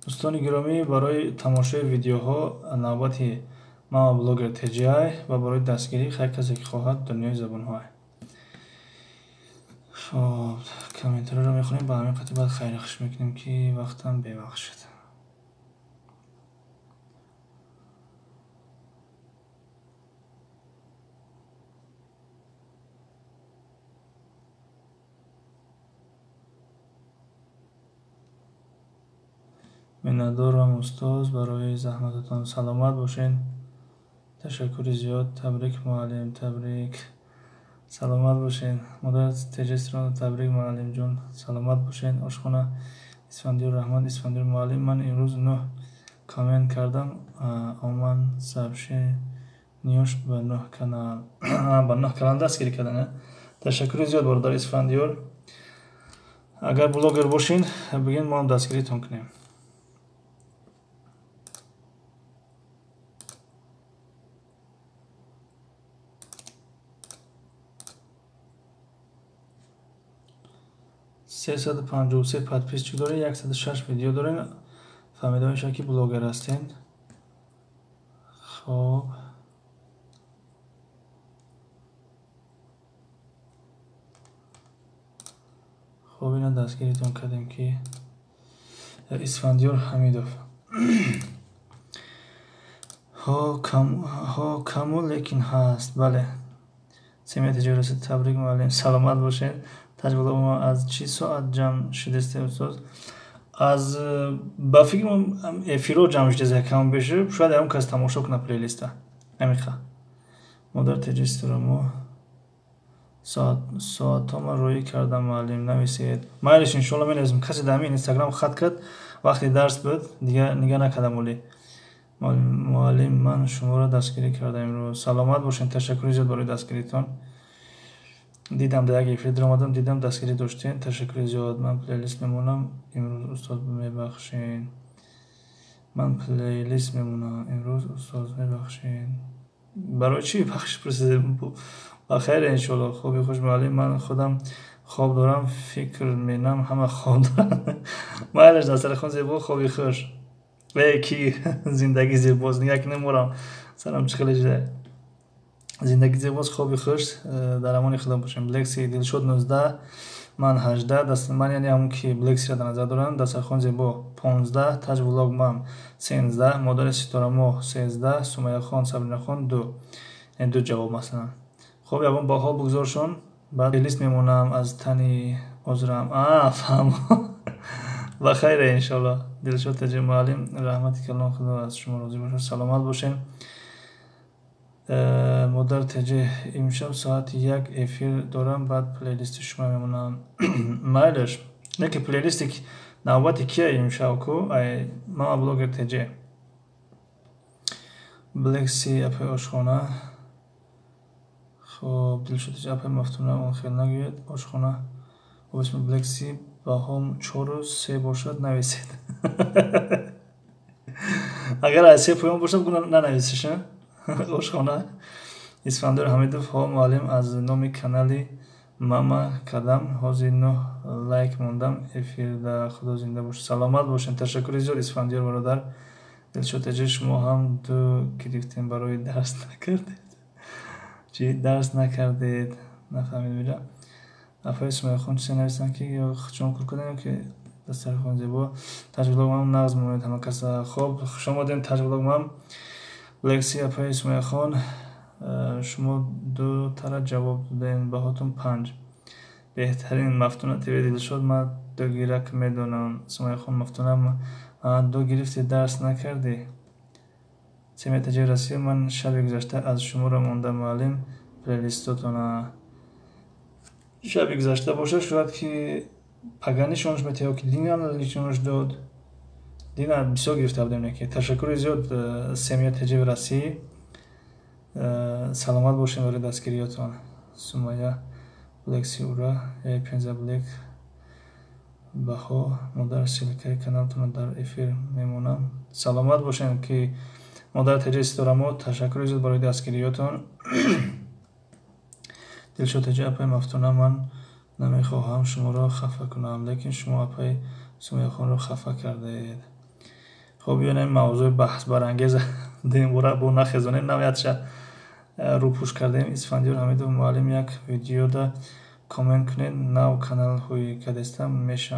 дӯстони гиромӣ, барои тамошои видеоҳо навбати ман ва блогер TGI ва барои дастгирӣ ҳар касе ки хоҳад дунёи забонҳо. Хоб, комментариро мехонем, ба ҳамин қати баъд хайрихош мекунем ки вақтам бевақт шуд. миннатдорам устоз барои заҳмататон. Саломат бошед. Ташаккури зиёд. Табрик муаллим, табрик. Саломат бошед. модар теҷестирон, табрик муаллимҷон. Саломат бошед. ошхона Исфандиёр Раҳмат, Исфандиёр муаллим. Ман имрӯз 9 коммент кардам. Оман сообщениёш ба 9 канал. Ба 9 канал дастгирӣ кардан. Ташаккури зиёд бародар Исфандиёр. Агар блогер бошин, бигин мо ҳам дастгиритон кунем. سیصد و پنجاه و سه подписчик дорем, 106 видео дорем. фаҳмидаоиша ки блогер ҳастем. хоб, ина дастгиритон кардем ки Исфандиёр Ҳамидов. ҳо каму лекин ҳаст. бале. семияти ҷаласи табрик муаллим. Саломат бошед. таҷваломо аз чӣ соат ҷамъ шудесте устоз? аз ба фикрам эфиро ҷамъ шудест якам беша. шояд ягон кас тамошо кунад плейлиста. амиқа. модар теҷестирамо соатҳома рӯӣ кардам муаллим нависед. майлиш иншоалло менависем. касе дар ҳамин инстаграм хат кард вақти дарс буд, нигаҳ накардам. оли муаллим, ман шуморо дастгирӣ кардам имрӯз. Саломат бошед. ташаккури зиёд барои дастгиритон. дидам дар як эфир даромадам, дидам дастгирӣ доштен. ташаккури зиёд. Ман плейлист мемонам. имрӯз устоз мебахшед. Ман плейлист мемонам. имрӯз устоз мебахшед. барои чӣ бахш пурсидем? бахайр иншоалло. хоби хуш муаллим. ман худам хоб дорам, фикр менам ҳама хоб дорам. майлаш дастархон зебо, хоби хуш. ки зиндагӣ зебост. нигаҳ ки неморам. сарам чӣ хеле шуда. зиндагӣ зебост, хоби хуш. дар амони худо бошем. Блекси Дилшод 19, ман 18. ман яъне ҳамон ки Блексиро дар назар дорам. дастархон зебо 15, таҷвлог мам 13, модари Ситорамо 13, Сумайяхон, Сабринахон 2. ду ҷавоб масалан. хоб, ягон баҳо бугзоршон. баъд плейлист мемонам аз тани узрам. фаҳмо. ба хайре иншоалло. Дилшод таҷи муаллим. раҳмати калон худо аз шумо розӣ бошад. саломат бошед. модар теҷи имшаб соати 1 эфир дорам, баъд плейлисти шумо мемонам. майлаш Неки плейлисти навбати кия имшавку ай мама блогер теҷе Black Sea апаи ошхона. خب دلشد اپ مفتونه اون خیلی نگوید آشخانه و اسم بلک سی با هم 4 روز 3 باشد نویسید اگر از 3 پایان باشد ننویسیش آشخانه اسفندیار حمیدов ها معلم از نام کانالی ماما کردم حاضر 9 لایک موندم افیر در خدا زنده باش سلامت باشین تشکر زیاد اسفندیار برادر دلشد شما هم دو گرفتین برای درس نکردید چی درس نکردید نفهمید میرم افای اسمای خون چیزی نویسن که یا چون کور کردن که دستر خون زیبا تجربه هم نغز مونید همه کسا خوب شما دین تجربه هم لکسی افای اسمای خون شما دو طرح جواب دادین بهاتون 5 بهترین مفتونه تیوی دیل شد من 2 گیرک میدونم اسمای خون مفتونه 2 گرفتی درس نکردی سمی تجربه رسید من شب گذشته از شما را مونده معلم پلیلیستاتون شب گذشته باشه شاید که پگانیشونش میتونه که دینم لیشونش داد دینم بسیار گرفته بودیم که تشکر زیاد سمی تجربه رسید سلامت باشین برای دستگیریاتون سومایا بلکسی اورا 15 بلک بخو مادر سیلکه کانالتون در افیر میمونم سلامت باشین که مادر تجربه استورامو تشکر زیاد برای دستگیریاتون دلشد تجربه اپای مفتونه من نمیخواهم شما را خفه کنم لیکن شما اپای سومای خون را خفه کردید خب بیانیم موضوع بحث برانگیز دیم بوره بو نخیزونیم نویدش رو پوش کردیم اسفندیار حمیدов معلم یک ویدیو دا کامنت کنین نو کانال هوی کدستم میشه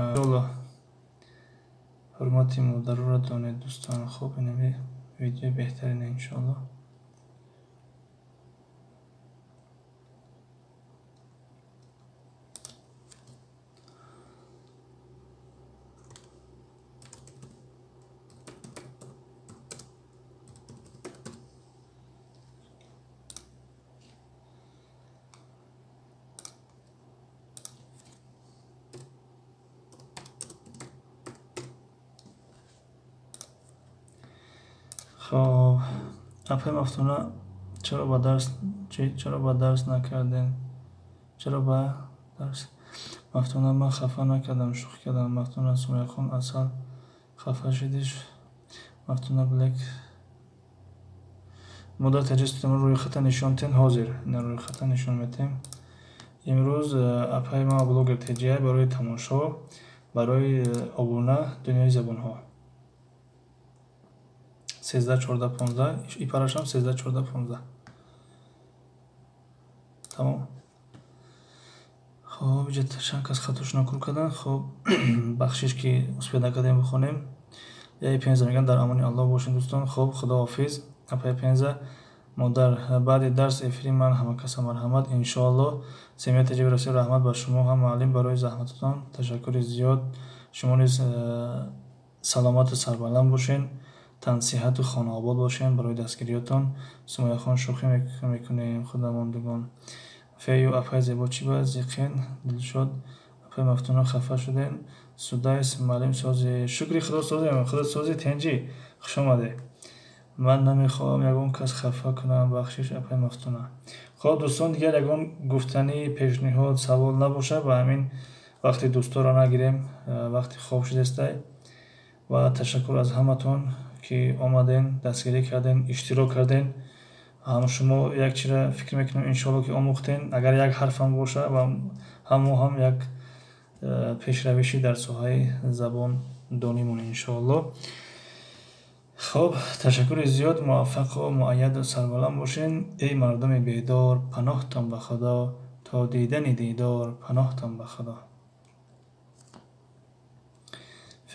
حرمتی مادر را دانید دوستان خوب اینمی ویدیو بهترینه انشالله خب اپای مفتونه چرا با درس نکردین چرا با درس مفتونه من خفه نکردم شوخی کردم مفتونه سومای خون اصلا خفه شدیش مفتونه بلک مادر تجربه روی خط نشان تین حاضر نه روی خط نشان میتیم امروز اپای ما بلوگر تجیه برای تماشا برای ابونه دنیای زبان ها 13 14 15 ای پاراشم 13 14 15 تمام خب اینجا چند کس خطوش نکور کردن خب بخشش که اسپید نکردیم بخونیم یا 15 میگن در امان الله باشین دوستان خب خدا حافظ اپای 15 ما در بعد درس افری من همه کس مرحمت انشاءالله سمیت تجربه رسید رحمت با شما هم معلم برای زحمتتان تشکر زیاد شما نیز سلامت و سربلند باشین تن صحت و خانه آباد باشین برای دستگیریاتان سومای خان شوخی میکنیم خداوندگان فیو اپای زیبا چی باید زیقین دل شد اپای مفتونه خفه شدین سودایس معلم سازی شکری خدا سازی تنجی خوش آمده من نمیخواهم یگان کس خفه کنم بخشش اپای مفتونه خب دوستان دیگر یگان گفتنی پیشنهاد سوال نباشه و همین وقتی دوستا را نگیریم وقتی خواب شده و تشکر از همتون که آمدین دستگیری کردین اشتراک کردین هم شما یک چیز فکر میکنم انشالله که آموختین اگر یک حرف هم باشه و هم یک پیشروشی در ساحه زبان دانیمون انشالله خب تشکر زیاد موفق و مؤید و سربلند باشین ای مردم بیدار پناهتان به خدا تا دیدن دیدار پناهتان به خدا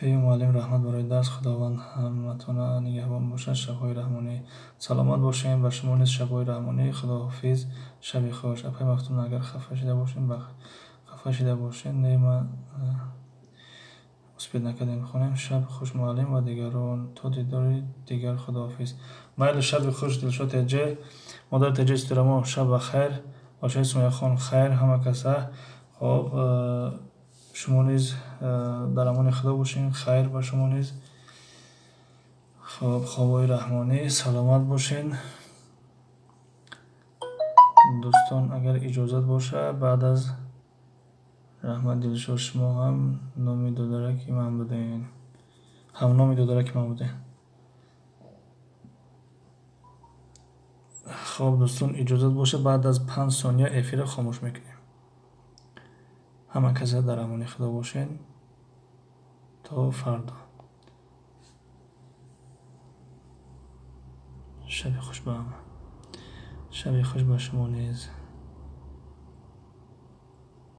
فیو معلم رحمت برای درس خداوند همتون نگهبان باشد شب‌های رحمانی سلامت باشین و شما نیز شب‌های رحمانی خداحافظ شب خوش اپای مفتون اگر خفه شده باشین نیمه اسپید نکردیم خونیم شب خوش معلم و دیگران تا دیداری دیگر خداحافظ مایل شب خوش دلشد تجه مادر تجه استرامو شب خیر باشه سومای خون خیر همه کسا خب шумо низ дар амони худо бошед. Хайр ба шумо низ. хоб хобои раҳмонӣ, саломат бошед дӯстон. Агар иҷозат боша, баъд аз раҳмат Дилшод, шумо ҳам номи додараки ман будед. ҳамноми додараки ман будед. хоб дӯстон, иҷозат боша, баъд аз 5 сония эфирро хомӯш мекунем. ҳама каса дар амони худо бошед. То фардо. шаби хуш ба ҳама. шаби хуш ба шумо низ.